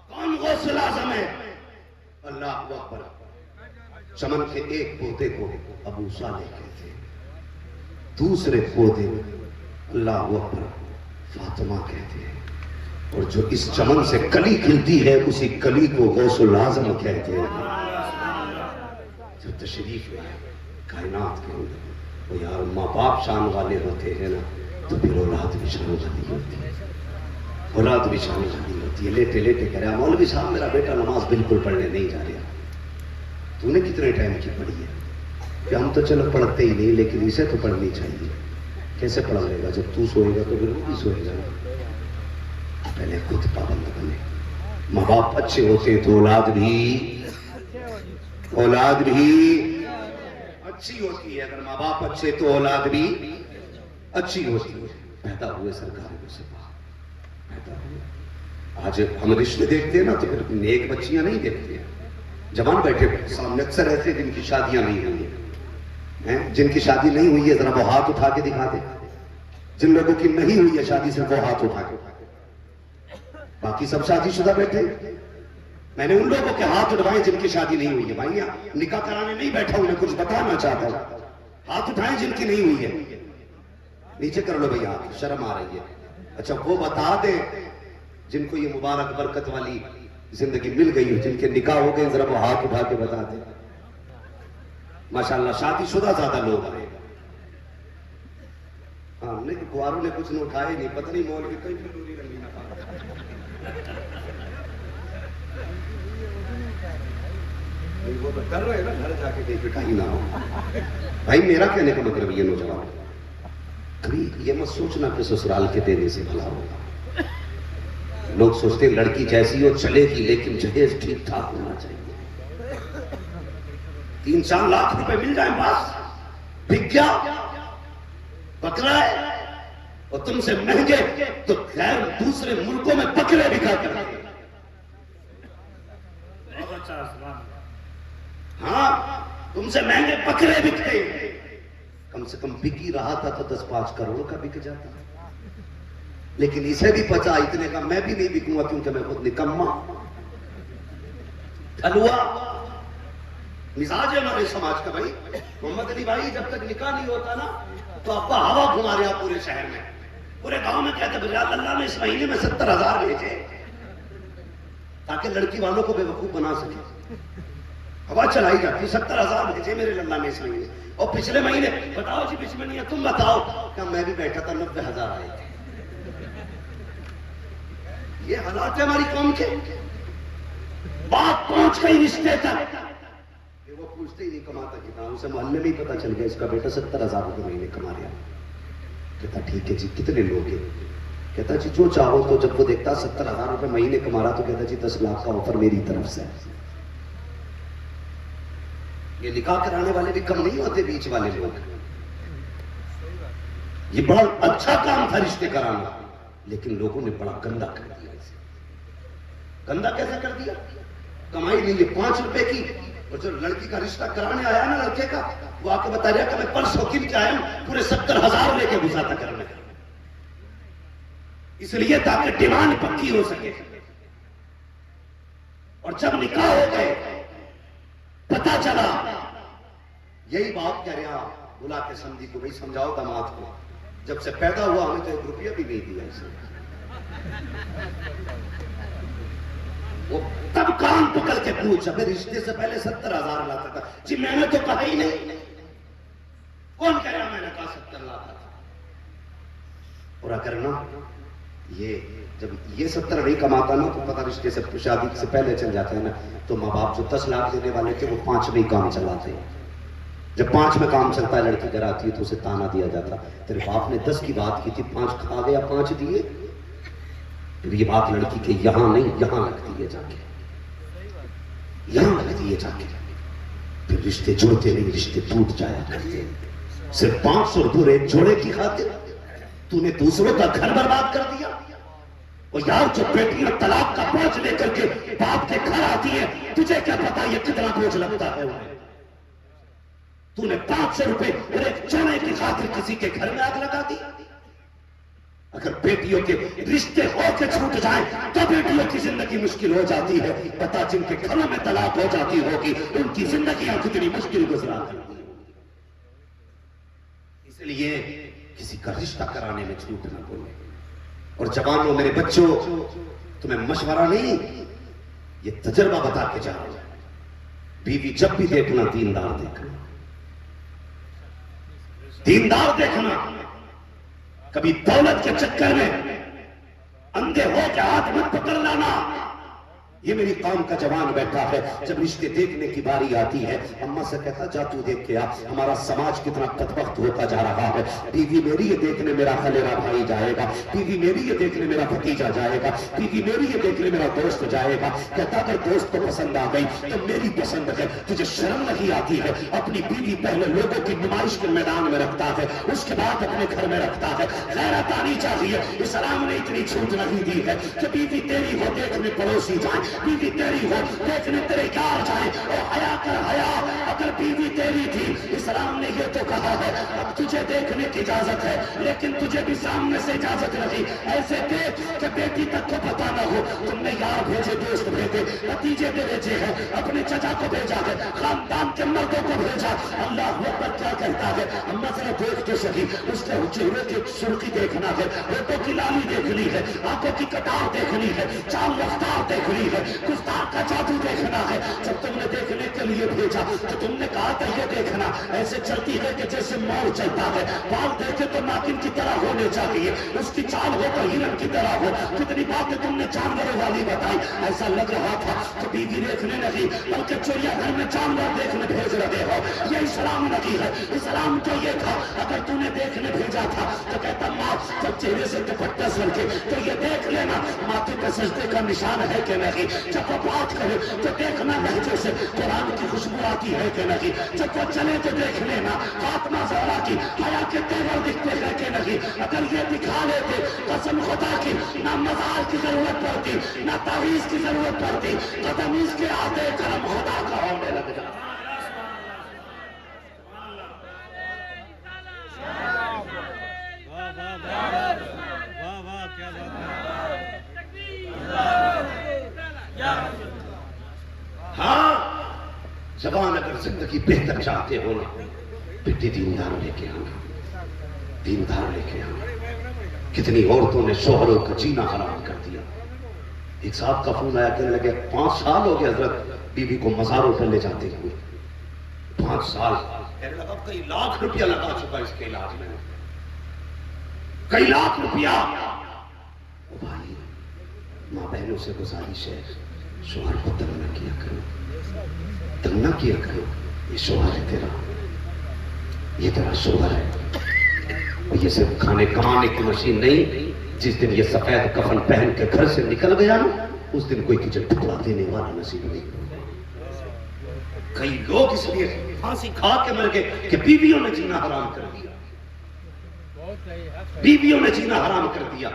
کون غوث اعظم ہے؟ اللہ اکبر. چمن کے ایک پودے کو ابو صالح کہتے ہیں, دوسرے پودے اللہ اکبر فاطمہ کہتے ہیں, اور جو اس چمن سے کلی کھلتی ہے اسی کلی کو غوث الاعظم کہتے ہیں. جو تشریف لائے کائنات کے اندر, وہ یار ماں باپ شان والے ہوتے ہیں نا تو پھر اولاد بھی شان والی ہوتی ہے, اولاد بھی شان والی ہوتی ہے. لیٹے لیٹے کہہ رہا مولوی صاحب میرا بیٹا نماز بالکل پڑھنے نہیں جا رہا. تو نے کتنے ٹائم کی پڑھی ہے؟ کہ ہم تو چلو پڑھتے ہی نہیں, لیکن اسے تو پڑھنی چاہیے. کیسے پڑھا لے گا؟ جب تو سوئے گا تو پھر وہ بھی سوئے گا. پہلے خود پابند بنے. ماں باپ اچھے ہوتے تو اولاد بھی اچھی ہوتی ہے. اگر ماں باپ اچھے تو اولاد بھی اچھی ہوتی ہے. پیدا ہوئے سرکار کو سے پیدا ہوئے. آج ہم رشتے دیکھتے ہیں نا تو پھر نیک بچیاں نہیں دیکھتے ہیں. جوان بیٹھے سامنے اکثر ایسے جن کی شادیاں نہیں ہوئی ہیں, جن کی شادی نہیں ہوئی ہے ذرا وہ ہاتھ اٹھا کے دکھا دے. جن لوگوں کی نہیں ہوئی ہے شادی صرف وہ ہاتھ اٹھا کے. باقی سب شادی شدہ بیٹھے. میں نے ان لوگوں کے ہاتھ اٹھائے جن کی شادی نہیں ہوئی ہے. بھائی نکاح کرانے نہیں بیٹھا ہوں، میں کچھ بتانا چاہتا ہوں. ہاتھ اٹھائیں جن کی نہیں ہوئی ہے. نیچے کر لو بھائی ہاتھ، شرم آ رہی ہے. اچھا وہ بتا دیں جن کو یہ مبارک برکت والی زندگی مل گئی ہے، جن کے نکاح ہو گئے، ذرا وہ ہاتھ اٹھا کے بتا دیں. ماشاءاللہ شادی شدہ زیادہ لوگ آئے. ہاں نہیں کھواروں نے کچھ نہ اٹھائے نہیں، پتہ نہیں مولوی کئی فلوری رنگی نہ پا. وہ تو کر رہے نا، گھر جا کے دیکھ بٹھائی نہ ہو. بھائی میرا کہنے کا مطلب یہ نوجوان کبھی یہ مت سوچنا کہ سسرال کے دینے سے بھلا ہوگا. لوگ سوچتے ہیں لڑکی جیسی ہو چلے گی، لیکن جہیز ٹھیک ٹھاک ہونا چاہیے. 3-4 لاکھ روپے مل جائیں بس بک گیا بکرا ہے. اور تم سے مہنگے تو غیر دوسرے ملکوں میں بکرے بکا کرتے. ہاں تم سے مہنگے بکرے بکتے. کم سے کم بک ہی رہا تھا تو 10-5 کروڑ کا بک جاتا. لیکن اسے بھی پتا اتنے کا میں بھی نہیں بکوں گا کیونکہ میں خود نکما ٹھلوا مزاج ہے ہمارے سماج کا. بھائی محمد علی بھائی جب تک نکاح نہیں ہوتا نا تو ابا ہوا گھما رہا پورے شہر میں، پورے گاؤں میں کہتے بجال اللہ نے اس مہینے میں 70,000 بھیجے تاکہ لڑکی والوں کو بے وقوف بنا سکے. ہوا چلائی جاتی 70,000 بھیجے میرے للہ نے اس مہینے. اور پچھلے مہینے بتاؤ جی پچھلے ہے تم بتاؤ کہ میں بھی بیٹھا تھا 90,000 آئے تھے. یہ حالات ہے ہماری قوم کے. بات پہنچ گئی رشتے تک کہ وہ پوچھتے ہی نہیں کماتا کتنا. اسے محلے میں ہی پتا چل گیا اس کا بیٹا 70,000 روپے مہینے کما رہا. کہتا ٹھیک ہے جی کتنے لوگ ہیں؟ کہتا جی جو چاہو. تو جب وہ دیکھتا 70,000 روپے مہینے کما رہا تو کہتا جی 10 لاکھ کا آفر میری طرف سے. یہ نکاح کرانے والے بھی کم نہیں ہوتے بیچ والے لوگ. یہ بڑا اچھا کام تھا رشتے کرانا، لیکن لوگوں نے بڑا گندا کر دیا. گندا کیسے کر دیا؟ کمائی نہیں ہے 5 روپے کی. اور جو لڑکی کا رشتہ کرانے آیا نا لڑکے کا وہ آ کے بتا رہا کہ میں پرسوں کن کے آیا ہوں پورے 70,000 لے کے گزا تھا گھر میں. اس لیے تاکہ ڈیمانڈ پکی ہو سکے. اور جب نکاح ہو گئے پتا چلا یہی بات کہہ رہا بلا کے سمجھی کو بھائی سمجھاؤ داماد کو جب سے پیدا ہوا ہمیں تو 1 روپیہ بھی نہیں دیا اسے. وہ تب کان پکڑ کے پوچھا پھر رشتے سے پہلے 70,000 لاتا تھا. جی میں نے تو کہا ہی نہیں. کون کہہ رہا میں نے کہا 70 لاتا تھا. پورا کرنا یہ جب یہ 70 نہیں کماتا نا تو پتہ رشتے سے شادی سے پہلے چل جاتا ہے نا. تو ماں باپ جو 10 لاکھ دینے والے تھے وہ 5 میں ہی کام چلاتے ہیں. جب 5 میں کام چلتا ہے لڑکی گھر آتی ہے تو اسے تانا دیا جاتا تیرے باپ نے 10 کی بات کی تھی 5 کھا گیا 5 دیے. پھر یہ بات لڑکی کے یہاں نہیں یہاں لگتی ہے جا کے یہاں لگتی ہے جا کے. پھر رشتے جڑتے نہیں رشتے ٹوٹ جایا کرتے. صرف 500 روپے ایک جوڑے کی خاطر تو نے دوسروں کا گھر برباد کر دیا. اور یار جو بیٹیاں طلاق کا بوجھ لے کر کے باپ کے گھر آتی ہے تجھے کیا پتا یہ کتنا بوجھ لگتا ہے. تو نے 500 روپے اور ایک چنے کی خاطر کسی کے گھر میں آگ لگا دی. اگر بیٹیوں کے رشتے ہو کے چھوٹ جائیں تو بیٹیوں کی زندگی مشکل ہو جاتی ہے. پتا جن کے گھروں میں طلاق ہو جاتی ہوگی ان کی زندگیاں کتنی مشکل گزرا کرتی. اس لیے کسی کا رشتہ کرانے میں چھوٹ نہ بولے. اور جوانوں میرے بچوں تمہیں مشورہ نہیں یہ تجربہ بتا کے جا رہا ہوں. بیوی جب بھی دیکھنا دیندار دیکھنا. دیندار دیکھنا. کبھی دولت کے چکر میں اندھے ہو کے ہاتھ مت پکڑ لانا. یہ میری قوم کا جوان بیٹھا ہے جب رشتے دیکھنے کی باری آتی ہے اماں سے کہتا جا تو دیکھ کے آ ہمارا سماج کتنا بدبخت ہوتا جا رہا ہے. بیوی میری یہ دیکھنے میرا خلیرا بھائی جائے گا. بیوی میری یہ دیکھنے میرا بھتیجا جائے گا. بیوی میری یہ دیکھنے میرا دوست جائے گا. کہتا اگر دوست کو پسند آ گئی تو میری پسند ہے. تجھے شرم نہیں آتی ہے؟ اپنی بیوی پہلے لوگوں کی نمائش کے میدان میں رکھتا ہے اس کے بعد اپنے گھر میں رکھتا ہے. غیرت آنی چاہیے. اسلام نے اتنی چھوٹ نہیں دی ہے کہ بیوی تیری ہو دیکھنے پڑوسی جائے. بیوی تیری ہو دیکھنے تیرے یار جائے. اور حیا کر حیا اگر بیوی تیری تھی، اسلام نے یہ تو کہا ہے اب تجھے دیکھنے کی اجازت ہے، لیکن تجھے بھی سامنے سے اجازت نہیں، ایسے دیکھ کہ بیٹی تک کو پتا نہ ہو۔ تم نے یار بھیجے، دوست بھیجے، بھتیجے بھیجے ہیں، اپنے چچا کو بھیجا ہے، خاندان کے مردوں کو بھیجا۔ اللہ اکبر کیا کہتا ہے، اما ذرا دیکھ تو سہی، اس کے چہرے کی سرخی دیکھنا ہے، ہونٹوں کی لالی دیکھنی ہے، آنکھوں کی کٹار دیکھنی ہے، چال رفتار دیکھنی ہے، گفتار کا جادو دیکھنا ہے۔ جب تم نے دیکھنے کے لیے بھیجا تو تم نے کہا تھا یہ دیکھنا ایسے چلتی ہے کہ جیسے مور چلتا ہے، بال دیکھے تو ناگن کی طرح ہونے چاہیے، اس کی چال ہو تو ہرن کی طرح ہو۔ کتنی باتیں تم نے جانوروں والی بتائی، ایسا لگ رہا تھا کہ بیوی دیکھنے نہیں بلکہ چڑیا گھر میں جانور دیکھنے بھیج رہے ہو۔ یہ اسلام نہیں ہے، اسلام تو یہ تھا اگر تم نے دیکھنے بھیجا تھا تو کہتا ماں جب چہرے سے دوپٹہ سر کے تو یہ دیکھ لینا ماتھے پہ سجدے کا نشان ہے کہ نہیں، جب وہ بات کرے تو دیکھنا لہجے سے قرآن کی خوشبو آتی ہے کہ نہیں، جب وہ چلے تو دیکھ لینا فاطمہ زہرا کی حیا کے تیور دکھتے ہیں کہ نہیں۔ اگر یہ دکھا لیتے قسم خدا کی نہ مزار کی ضرورت پڑتی نہ تعویذ کی ضرورت پڑتی، تو تمیز کے آتے کرم خدا کا ہونے لگ جاتا۔ ہاں زبان اگر زندگی بہتر چاہتے ہو نا بیٹی دیندار لے کے آنا، دیندار لے کے آنا۔ کتنی عورتوں نے شوہروں کا جینا حرام کر دیا۔ ایک صاحب کا فون آیا کہنے لگے 5 سال ہو گئے حضرت بیوی کو مزاروں پر لے جاتے ہوئے، 5 سال۔ کہنے لگا کئی لاکھ روپیہ لگا چکا اس کے علاج میں، کئی لاکھ روپیہ۔ بھائی ماں بہنوں سے گزارش ہے شوہر کو تنگ نہ کیا کرو، تنگ نہ کیا کرو، یہ شوہر ہے تیرا، یہ تیرا شوہر ہے، یہ صرف کھانے کمانے کی مشین نہیں۔ جس دن یہ سفید کفن پہن کے گھر سے نکل گیا نا اس دن کوئی کچن ٹکڑا دینے والا نصیب نہیں۔ کئی لوگ اس لیے پھانسی کھا کے مر گئے کہ بیویوں نے جینا حرام کر دیا، بیویوں نے جینا حرام کر دیا۔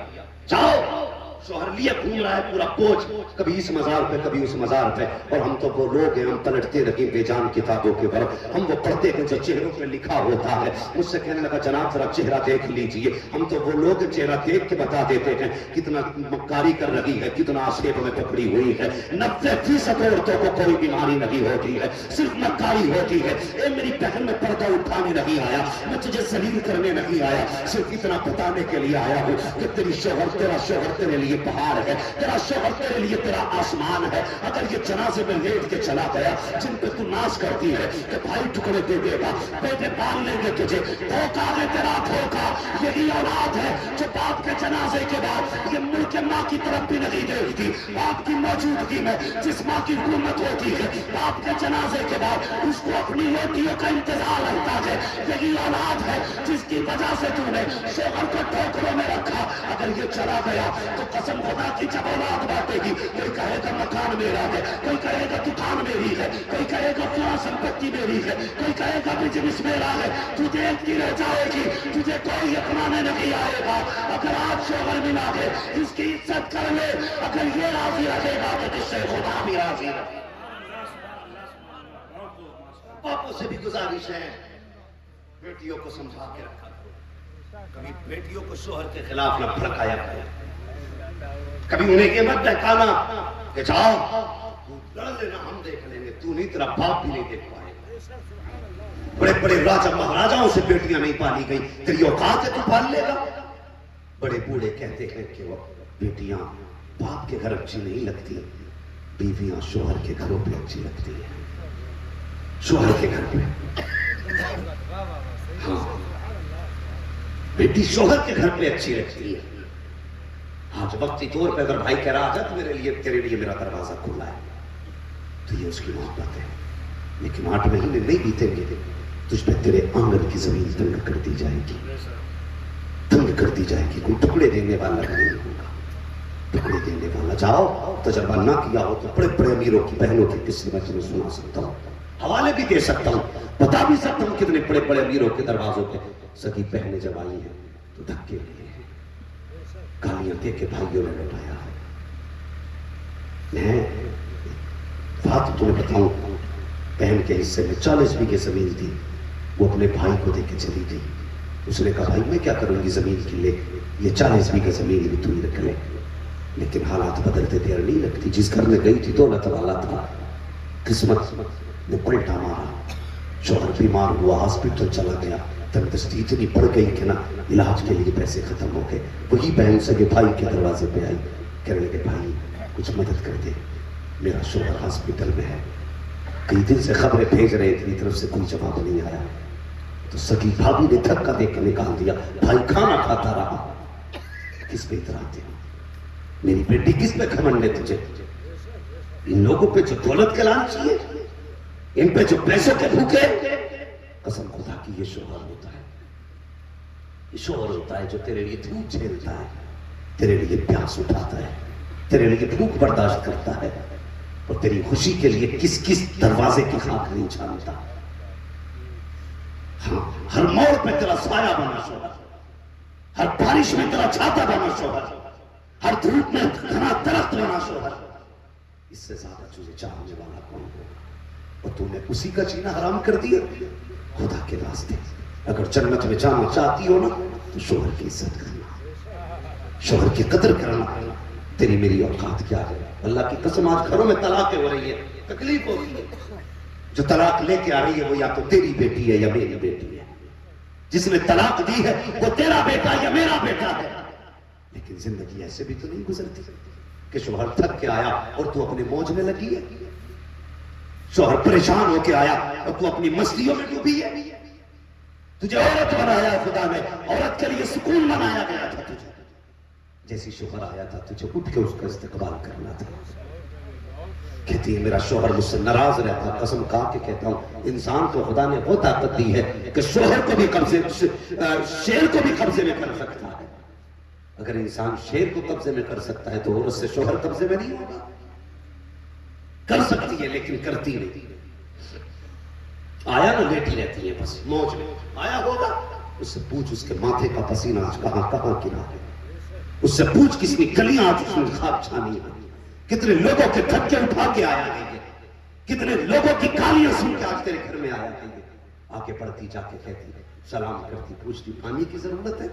جاؤ شوہر لیے گھوم رہا ہے پورا بوجھ، کبھی اس مزار پہ کبھی اس مزار پہ، اور ہم تو وہ لوگ ہیں ہم پلٹتے رہیں بے جان کتابوں کے برف، ہم وہ پڑھتے ہیں جو چہروں پہ لکھا ہوتا ہے۔ مجھ سے کہنے لگا جناب ذرا چہرہ دیکھ لیجئے، ہم تو وہ لوگ چہرہ دیکھ کے بتا دیتے ہیں کتنا مکاری کر رہی ہے، کتنا آسیب میں پکڑی ہوئی ہے۔ 90% عورتوں کو کوئی بیماری نہیں ہوتی ہے، صرف مکاری ہوتی ہے۔ اے میری بہن میں پردہ اٹھانے نہیں آیا، میں تجھے ذلیل کرنے نہیں آیا، صرف اتنا بتانے کے لیے آیا ہوں کہ تیری شوہر تیرا شوہر تیرے لیے پہاڑ ہے، تیرا شوہر تیرے لیے تیرا آسمان ہے۔ اگر یہ جنازے میں لیٹ کے چلا گیا جن پہ تو ناز کرتی ہے کہ بھائی ٹکڑے دے دے گا، بیٹے پال لیں گے تجھے، دھوکہ ہے تیرا دھوکہ۔ یہی اولاد ہے جو باپ کے جنازے کے بعد یہ ملک کے ماں کی طرف بھی نہیں دیکھتی۔ باپ کی موجودگی میں جس ماں کی حکومت ہوتی ہے باپ کے جنازے کے بعد اس کو اپنی روٹیوں کا انتظار رہتا ہے۔ یہی اولاد ہے جس کی وجہ سے تو نے شوہر کو ٹھوکروں میں رکھا۔ اگر یہ چلا گیا تو قسم خدا کی جب اولاد بانٹے گی کوئی کہے گا مکان میرا ہے، کوئی کہے گا دکان میری ہے، کوئی کہے گا فلاں سمپتی میری ہے، کوئی کہے گا بزنس میرا ہے۔ تو دیکھتی رہ جائے گی، تجھے کوئی اپنانے نہیں آئے گا۔ اگر آج شوہر ملا ہے اس کی عزت کر لے، اگر یہ راضی رہے گا تو جس سے خدا بھی راضی رہے۔ باپوں سے بھی گزارش ہے بیٹیوں کو سمجھا کے رکھا، کبھی بیٹیوں کو شوہر کے خلاف نہ بھڑکایا کرے، کبھی انہیں یہ مت بہکانا کہ جاؤ لڑ لینا ہم دیکھ لیں گے، تو نہیں تیرا باپ بھی نہیں دیکھ پائے گا۔ بڑے بڑے راجا مہاراجاؤں سے بیٹیاں نہیں پالی گئی، تیری اوقات ہے تو پال لے گا۔ بڑے بوڑھے کہتے ہیں کہ وہ بیٹیاں باپ کے گھر اچھی نہیں لگتی، بیویاں شوہر کے گھروں پہ اچھی لگتی ہیں، شوہر کے گھر پہ۔ ہاں بیٹی شوہر کے گھر پہ اچھی لگتی ہے۔ آج وقتی طور پہ اگر بھائی کہہ رہا ہے تو میرے لیے تیرے لیے میرا دروازہ کھلا ہے تو یہ اس کی محبت ہے، لیکن 8 مہینے نہیں بیتیں گے تجھ پہ تیرے آنگن کی زمین تنگ کر دی جائے گی، تنگ کر دی جائے گی، کوئی ٹکڑے دینے والا نہیں ہوگا، ٹکڑے دینے والا۔ جاؤ تجربہ نہ کیا ہو تو بڑے بڑے امیروں کی بہنوں کی قصے میں تمہیں سنا سکتا ہوں، حوالے بھی دے سکتا ہوں، بتا بھی سکتا ہوں کتنے بڑے بڑے امیروں کے دروازوں پہ سگی بہنیں جب آئی ہیں تو دھکے لیے ہیں، گالیاں دے کے بھائیوں نے لوٹایا ہے۔ میں بات تمہیں بتاؤں بہن کے حصے میں 40 بیگھے زمین تھی، وہ اپنے بھائی کو دے کے چلی گئی. اس نے کہا بھائی میں کیا کروں گی زمین کے لیے، یہ 40 بیگھے زمین بھی تو ہی رکھ لے. لیکن حالات بدلتے دیر نہیں لگتی. جس گھر میں گئی تھی دولت والا تھا، قسمت نے پلٹا مارا. شوہر بیمار ہوا، ہاسپٹل چلا گیا، تندرستی اتنی بڑھ گئی کہ نا علاج کے لیے پیسے ختم ہو گئے. وہی بہن سگے بھائی کے دروازے پہ آئی، کہنے لگے بھائی کچھ مدد کر دے، میرا شوہر ہاسپٹل میں ہے. کئی دن سے خبریں بھیج رہے تھے، طرف سے کوئی جواب نہیں آیا. تو سگی بھابھی نے دھکا دے کے نکال دیا. بھائی کھانا کھاتا رہا. کس پہ اتراتے ہو؟ میری بیٹی کس پہ گھمنڈ ہے تجھے؟ ان لوگوں پہ جو دولت کے لالچ ہے، ان پہ جو پیسوں کے بھوکے. قسم خدا کی یہ شوہر ہوتا ہے، یہ شوہر ہوتا ہے جو تیرے لیے دھوپ جھیلتا ہے، تیرے لیے پیاس اٹھاتا ہے، تیرے لیے بھوک برداشت کرتا ہے، اور تیری خوشی کے لیے کس کس دروازے کی خاک نہیں چھانتا. ہاں، ہر موڑ پہ تیرا سایہ بنا شوہر، ہر بارش میں تیرا چھاتا بنا شوہر، ہر دھوپ میں گھنا درخت بنا شوہر. اس سے زیادہ تجھے چاہنے والا کون ہو؟ اور تو نے اسی کا جینا حرام کر دیا. خدا کے واسطے اگر جنت میں جانا چاہتی ہو نا تو شوہر کی عزت کرنا، شوہر کی قدر کرنا. تیری میری اوقات کیا ہے؟ اللہ کی قسم آج گھروں میں طلاقیں ہو رہی ہے، تکلیف ہو رہی ہے. جو طلاق لے کے آ رہی ہے وہ یا تو تیری بیٹی ہے یا میری بیٹی ہے. جس نے طلاق دی ہے وہ تیرا بیٹا یا میرا بیٹا ہے. لیکن زندگی ایسے بھی تو نہیں گزرتی کہ شوہر تھک کے آیا اور تو اپنے موج میں لگی ہے، شوہر پریشان ہو کے آیا اور تو اپنی مستیوں میں ڈوبی ہے. تجھے عورت بنایا خدا نے، عورت کے لیے سکون بنایا گیا تھا تجھے. جیسی شوہر آیا تھا تجھے اٹھ کے اس کا استقبال کرنا تھا. کہتی ہے میرا شوہر مجھ سے ناراض رہتا. قسم کھا کے کہتا ہوں انسان کو خدا نے وہ طاقت دی ہے کہ شوہر کو بھی قبضے، شیر کو بھی قبضے میں کر سکتا ہے. اگر انسان شیر کو قبضے میں کر سکتا ہے تو عورت سے شوہر قبضے میں نہیں ہوگا. کر سکتی ہے لیکن کرتی نہیں. آیا نا لیٹی رہتی ہے بس موج میں. آیا ہوگا اس سے پوچھ اس کے ماتھے کا پسینہ آج کہاں کہاں گرا ہے. اس سے پوچھ کس کی کلیاں آج اس نے خواب چھانی ہے. کتنے لوگوں کے دھکے اٹھا کے آیا ہے، کتنے لوگوں کی گالیاں سن کے آج تیرے گھر میں آیا ہے. آگے بڑھتی جا کے کہتی ہے، سلام کرتی، پوچھتی پانی کی ضرورت ہے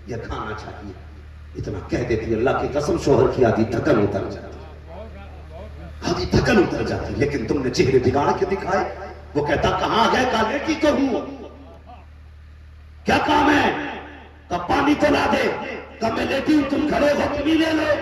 یا کھانا چاہیے. اتنا کہہ دیتی اللہ کی قسم شوہر کی آدھی تھکن اتر جاتی، آدھی تھکن اتر جاتی. لیکن تم نے چہرے بگاڑ کے دکھائے. وہ کہتا کہاں گئے؟ کہا لیٹی تو ہوں. کیا کام ہے؟ کہا پانی تو لا دے. کہا میں لیٹی ہوں، تم کھڑے ہو تم ہی لے لو.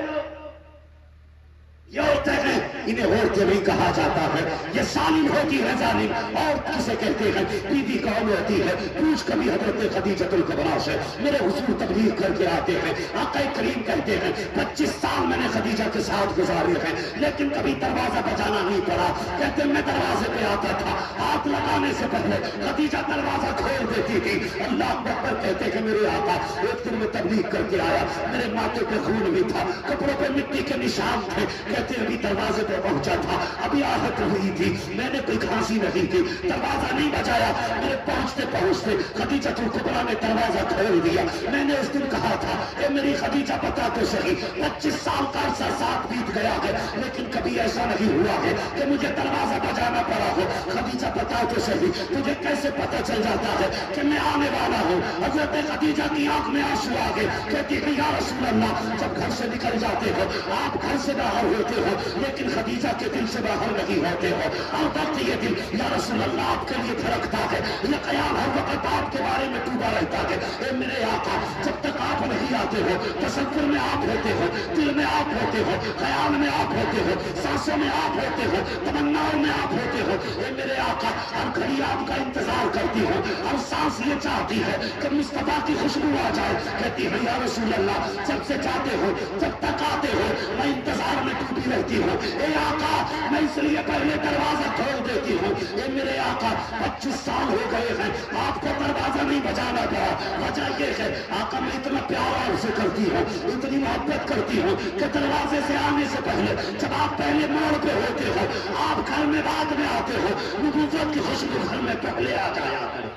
یہ ہوتے ہیں، انہیں عورتیں نہیں کہا جاتا ہے. یہ ظالم ہوتی ہے ظالم. اور کسے کہتے ہیں بیوی کون ہوتی ہے؟ پوچھ کبھی حضرت خدیجۃ الکبریٰ سے. میرے حضور تبلیغ کر کے آتے ہیں، آقا کریم کہتے ہیں 25 سال میں نے خدیجہ کے ساتھ گزارے ہیں لیکن کبھی دروازہ بجانا نہیں پڑا. کہتے ہیں میں دروازے پہ آتا تھا، ہاتھ لگانے سے پہلے خدیجہ دروازہ کھول دیتی تھی. اللہ اکبر کہتے کہ میرے آقا ایک دن میں تبلیغ کر کے آیا، میرے ماتھے پہ خون بھی تھا، کپڑوں پہ مٹی کے نشان تھے. ابھی دروازے پہ پہنچا تھا، ابھی آہٹ ہوئی تھی، میں نے کوئی کھانسی نہیں کی، دروازہ نہیں بجایا. میرے پہنچتے پہنچتے خدیجہ الکبریٰ نے دروازہ کھول دیا. میں نے اس دن کہا تھا اے میری خدیجہ بتا تو صحیح، 25 سال کا عرصہ ساتھ بیت گیا ہے لیکن کبھی ایسا نہیں ہوا ہے کہ مجھے دروازہ بجانا پڑا ہو. خدیجہ بتا تو صحیح تجھے کیسے پتا چل جاتا ہے کہ میں آنے والا ہوں؟ حضرت خدیجہ کی آنکھ میں آنسو آ گئے. کہتی ہے یا رسول اللہ جب گھر سے نکل جاتے ہو آپ گھر سے باہر ہوتے ہو لیکن خدیجہ کے دل سے باہر نہیں ہوتے ہو. اور وقت یہ دل یا رسول اللہ آپ کے لیے دھڑکتا ہے، یہ خیال ہر وقت آپ کے بارے میں ڈوبا رہتا ہے. اے میرے آقا جب تک آپ نہیں آتے ہو تصور میں آپ ہوتے ہو، دل میں آپ ہوتے ہو، خیال میں آپ ہوتے ہو، سانسوں میں آپ ہوتے ہو، تمناؤں میں آپ ہوتے ہو. اے میرے آقا ہر گھڑی آپ کا انتظار کرتی ہو، ہر سانس یہ چاہتی ہے کہ مصطفیٰ کی خوشبو آ جائے. کہتی ہے یا رسول اللہ جب سے جاتے ہو جب تک آتے ہو میں انتظار میں ڈوبی رہتی ہوں. اے آقا میں اس لیے پہلے دروازہ کھول دیتی ہوں. اے میرے آقا 25 سال ہو گئے ہیں آپ کو دروازہ نہیں بجانا پڑا. وجہ یہ ہے آقا میں اتنا پیار آپ سے کرتی ہوں، اتنی محبت کرتی ہوں کہ دروازے سے آنے سے پہلے جب آپ پہلے موڑ پہ ہوتے ہو آپ گھر میں بعد میں آتے ہو، نبوت کی خوشبو گھر میں پہلے آ جایا کرے.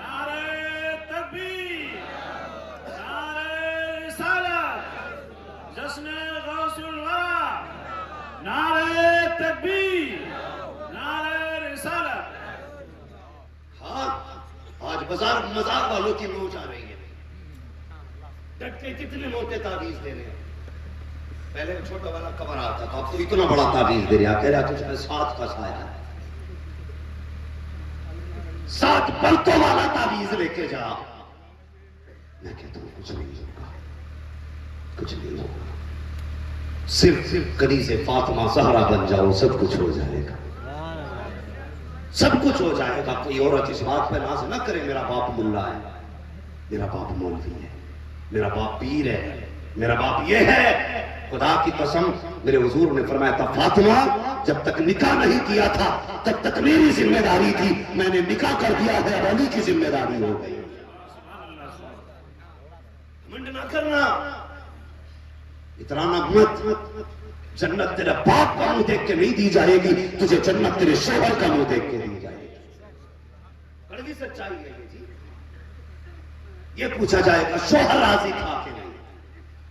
نعرہ تکبیر، نعرہ رسالت، جشن غوث الورا، نعرہ تکبیر، نعرہ مزار والوں کی موج آ رہی ہے، ڈٹ کے کتنے موٹے تعویذ دے رہے ہیں. پہلے وہ چھوٹا والا کور آتا تھا، اب تو اتنا بڑا تعویذ دے رہا، کہہ رہا تجھ میں 7 کا سایہ ہے، 7 پلکوں والا تعویذ لے کے جا. میں کہتا ہوں کچھ نہیں ہوگا، کچھ نہیں ہوگا، صرف کنیز فاطمہ زہرا بن جاؤ، سب کچھ ہو جائے گا، سب کچھ ہو جائے گا. کوئی عورت اس بات پہ ناز نہ کرے میرا باپ ملا ہے، میرا باپ مولوی ہے، میرا باپ پیر ہے، میرا باپ یہ ہے. خدا کی قسم میرے حضور نے فرمایا تھا فاطمہ جب تک نکاح نہیں کیا تھا تب تک میری ذمہ داری تھی، میں نے نکاح کر دیا ہے، اب علی کی ذمہ داری ہو گئی. منڈ نہ کرنا، اترانا مت. جنت تیرے باپ کا منہ دیکھ کے نہیں دی جائے گی، تجھے جنت تیرے شوہر کا منہ دیکھ کے دی جائے گی. کڑوی سچائی ہے یہ جی. یہ پوچھا جائے گا شوہر راضی تھا کہ نہیں؟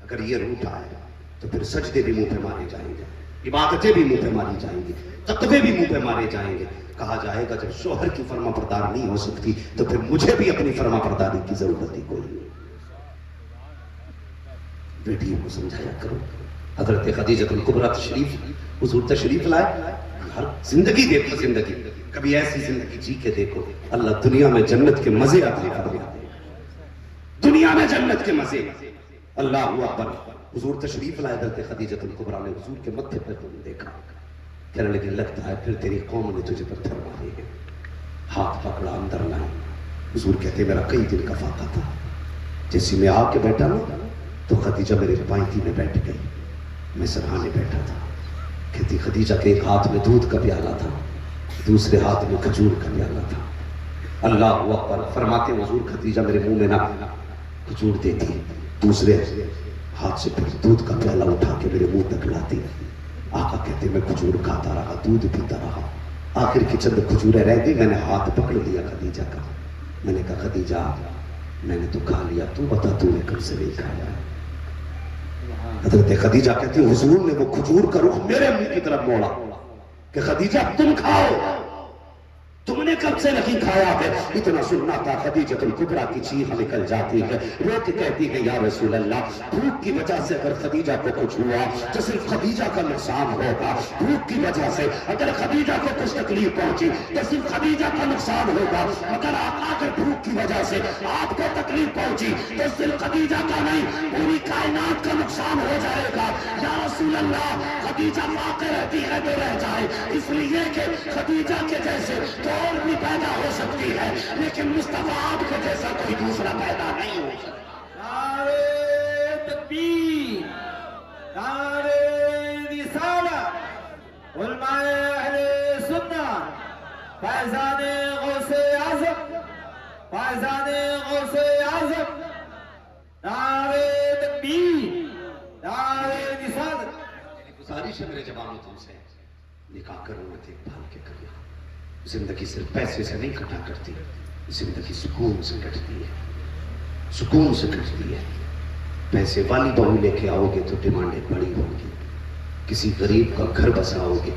اگر یہ روٹا ہے تو پھر سجدے بھی منہ پہ مارے جائیں گے، عبادتیں بھی منہ پہ ماری جائیں گی، تقوی بھی منہ پہ مارے جائیں گے. کہا جائے گا جب شوہر کی فرما بردار نہیں ہو سکتی تو پھر مجھے بھی اپنی فرما برداری کی ضرورت ہی کوئی نہیں. بیٹیوں کو سمجھایا کرو. حضرت خدیجہ الکبریٰ تشریف حضور تشریف لائے، ہر زندگی دیکھو، زندگی کبھی ایسی زندگی جی کے دیکھو اللہ دنیا میں جنت کے مزے عطا فرما دے. دنیا میں جنت کے مزے. اللہ اکبر. حضور تشریف لائے، حضرت خدیجہ الکبریٰ نے حضور کے متھے پر دیکھا، کہنے لگے لگتا ہے پھر تیری قوم نے تجھے پتھر مارے ہیں. ہاتھ پکڑا اندر لائے. حضور کہتے میرا کئی دن کا فاقہ تھا، جیسے میں آ کے بیٹھا نا تو خدیجہ میرے پائنتی میں بیٹھ گئی، میں سرہانے بیٹھا تھا. کہتی خدیجہ کے ایک ہاتھ میں دودھ کا پیالہ تھا، دوسرے ہاتھ میں کھجور کا پیالہ تھا. اللہ اکبر. فرماتے حضور خدیجہ میرے منہ میں نہ کھجور دیتی، دوسرے ہاتھ سے پھر دودھ کا پیالہ اٹھا کے میرے منہ تک لاتی. آقا کہتے میں کھجور کھاتا رہا، دودھ پیتا رہا، آخر کی چند کھجوریں رہ گئی. میں نے ہاتھ پکڑ لیا خدیجہ کا، میں نے کہا خدیجہ میں نے تو کھا لیا، تو بتا تو نے کب سے نہیں کھایا. حضرت خدیجہ کہتی حضور نے وہ کھجور کا رخ میرے منہ کی طرف موڑا کہ خدیجہ تم کھاؤ، تم نے کب سے نہیں کھایا ہے. اتنا سننا تھا خدیجہ الکبریٰ کی چیخ نکل جاتی ہے، رو کے کہتی ہے یا رسول اللہ بھوک کی وجہ سے اگر خدیجہ کو کچھ ہوا تو صرف خدیجہ کا نقصان ہوگا. بھوک کی وجہ سے اگر خدیجہ کو کچھ تکلیف پہنچی تو صرف خدیجہ کا نقصان ہوگا. مگر آقا اگر بھوک کی وجہ سے آپ کو تکلیف پہنچی تو صرف خدیجہ کا نہیں پوری کائنات کا نقصان ہو جائے گا. یا رسول اللہ خدیجہ واقع رہتی ہے تو رہ جائے، اس لیے کہ خدیجہ کے جیسے اور بھی پیدا ہو سکتی ہے لیکن مصطفیٰ آپ کے جیسا کوئی دوسرا پیدا نہیں ہو سکتا. نعرہ تکبیر، نعرہ رسالت، علماء اہل سنت، فیضان غوث اعظم، فیضان غوث اعظم، نعرہ تکبیر، نعرہ رسالت. گزارش ہے میرے جوانوں تم سے، نکاح کرو مت دیکھ بھال کے کرنا. زندگی صرف پیسے سے نہیں کٹا کرتی، زندگی سکون سے کٹتی ہے، سکون سے کٹتی ہے. پیسے والی بہو لے کے آؤ گے تو ڈیمانڈیں بڑی ہوں گی. کسی غریب کا گھر بساؤ گے،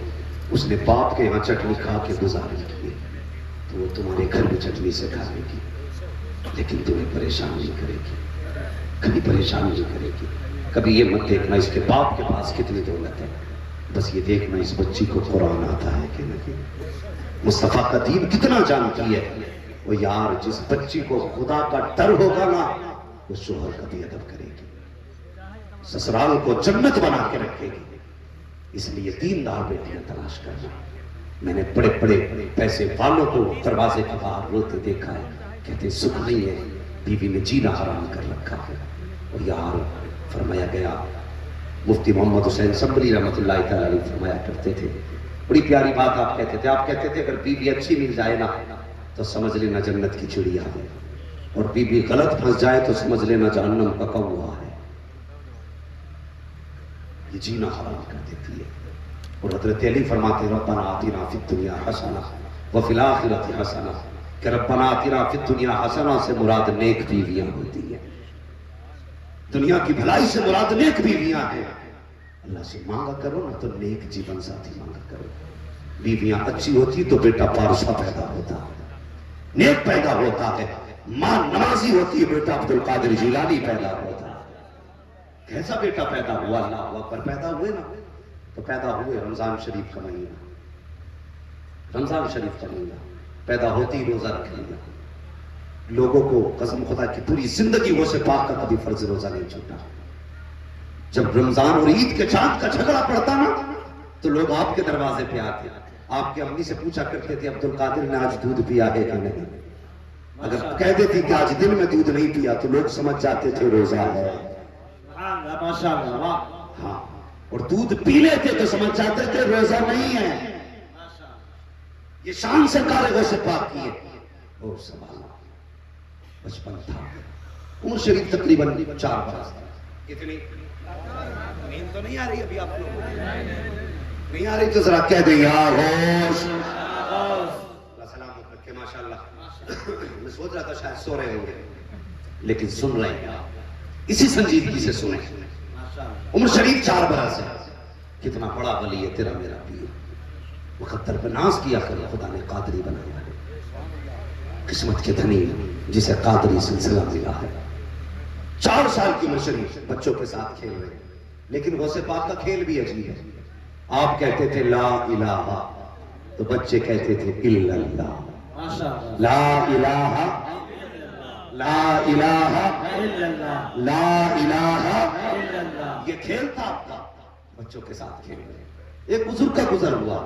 اس نے باپ کے یہاں چٹنی کھا کے گزارے کی ہے تو وہ تمہارے گھر میں چٹنی سے کھا لے گی، لیکن تمہیں پریشان نہیں کرے گی، کبھی پریشان نہیں کرے گی. کبھی یہ مت دیکھنا اس کے باپ کے پاس کتنی دولت ہے، بس یہ دیکھنا اس بچی کو قرآن آتا ہے کہ نہیں، مصطفیٰ کا دین کتنا جانتی ہے. وہ یار جس بچی کو خدا کا ڈر ہوگا نا وہ شوہر کا بھی ادب کرے گی، سسرال کو جنت بنا کے رکھے گی. اس لیے دیندار بیٹیاں تلاش کرنا. میں نے بڑے بڑے پیسے والوں کو دروازے کے باہر روتے دیکھا ہے، کہتے سکھ نہیں ہے، بیوی نے جینا حرام کر رکھا ہے. اور یار فرمایا گیا، مفتی محمد حسین سنبھلی رحمۃ اللہ تعالی علیہ فرمایا کرتے تھے، بڑی پیاری بات آپ کہتے تھے. آپ کہتے تھے اگر بیوی اچھی مل جائے نا تو سمجھ لینا جنت کی چڑیا ہے، اور بیوی غلط پھنس جائے تو سمجھ لینا جہنم کا کوا ہے. یہ جینا حرام کر دیتی ہے. اور حضرت علی فرماتے ربنا آتنا فی الدنیا حسنہ وفی الآخرۃ حسنہ، کہ ربنا آتنا فی الدنیا حسنہ سے مراد نیک بیویاں ہوتی ہیں. دنیا کی بھلائی سے مراد نیک بیویاں ہیں. اللہ سے مانگا کرو نا تو نیک جیون ساتھی مانگا کرو. بیویاں اچھی ہوتی تو بیٹا پارسا پیدا ہوتا ہے، نیک پیدا ہوتا ہے. ماں نمازی ہوتی ہے، بیٹا عبد القادر جیلانی پیدا ہوتا ہے. کیسا بیٹا پیدا ہوا؟ اللہ اکبر. پیدا ہوئے نا تو پیدا ہوئے رمضان شریف کا مہینہ، رمضان شریف کا مہینہ. پیدا ہوتی ہی روزہ رکھ لیا. لوگوں کو قسم خدا کی پوری زندگی غوث پاک کا کبھی فرض روزہ نہیں چھوٹا. جب رمضان اور عید کے چاند کا جھگڑا پڑتا نا تو لوگ آپ کے دروازے پہ آتے. آپ کی امی سے پوچھا کرتے تھے عبد القادر نے آج دودھ پیا ہے کہ نہیں. اگر کہہ دیتی کہ آج دن میں دودھ نہیں پیا تو لوگ سمجھ جاتے تھے روزہ ہے. ہاں، اور دودھ پی لیتے تو سمجھ جاتے تھے روزہ نہیں ہے. یہ شان سرکار غوث پاک کی ہے. اور سنبھالا بچپن تھا. عمر شریف تقریباً 4 برس. کتنی نیند تو نہیں آ رہی ابھی آپ لوگ؟ نہیں آ رہی تو ذرا کہہ دیں یا غوث. اللہ سلامت رکھے. ماشاء اللہ. میں سوچ رہا تھا شاید سو رہے ہوں گے لیکن سن رہے ہیں. اسی سنجیدگی سے سنیں. عمر شریف 4 برس ہے. کتنا بڑا ولی ہے تیرا میرا پیر. مقدر پہ ناز کیا کرے. خدا نے قادری بنایا ہے. قسمت کے دھنی جسے قادری سلسلہ ملا ہے. 4 سال کی عمر شریف بچوں کے ساتھ کھیل رہے ہیں. لیکن غوث پاک کا کھیل بھی عجیب ہے. آپ کہتے تھے لا الہ تو بچے کہتے تھے الا اللہ. لا الہ لا الہ لا الہ. یہ کھیل تھا آپ کا. بچوں کے ساتھ کھیل رہے. ایک بزرگ کا گزر ہوا.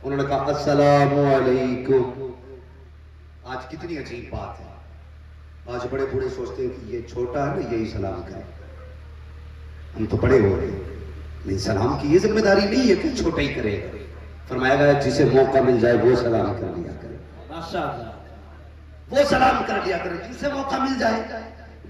انہوں نے کہا السلام علیکم. آج کتنی عجیب بات ہے. آج بڑے بوڑھے سوچتے ہیں کہ یہ چھوٹا ہے نا یہی سلام کرے. ہم تو بڑے ہو رہے ہیں لیکن سلام کی یہ ذمہ داری نہیں ہے کہ چھوٹا ہی کرے. فرمایا گیا جسے موقع مل جائے وہ سلام کر لیا کرے. وہ سلام کر لیا کرے جسے موقع مل جائے.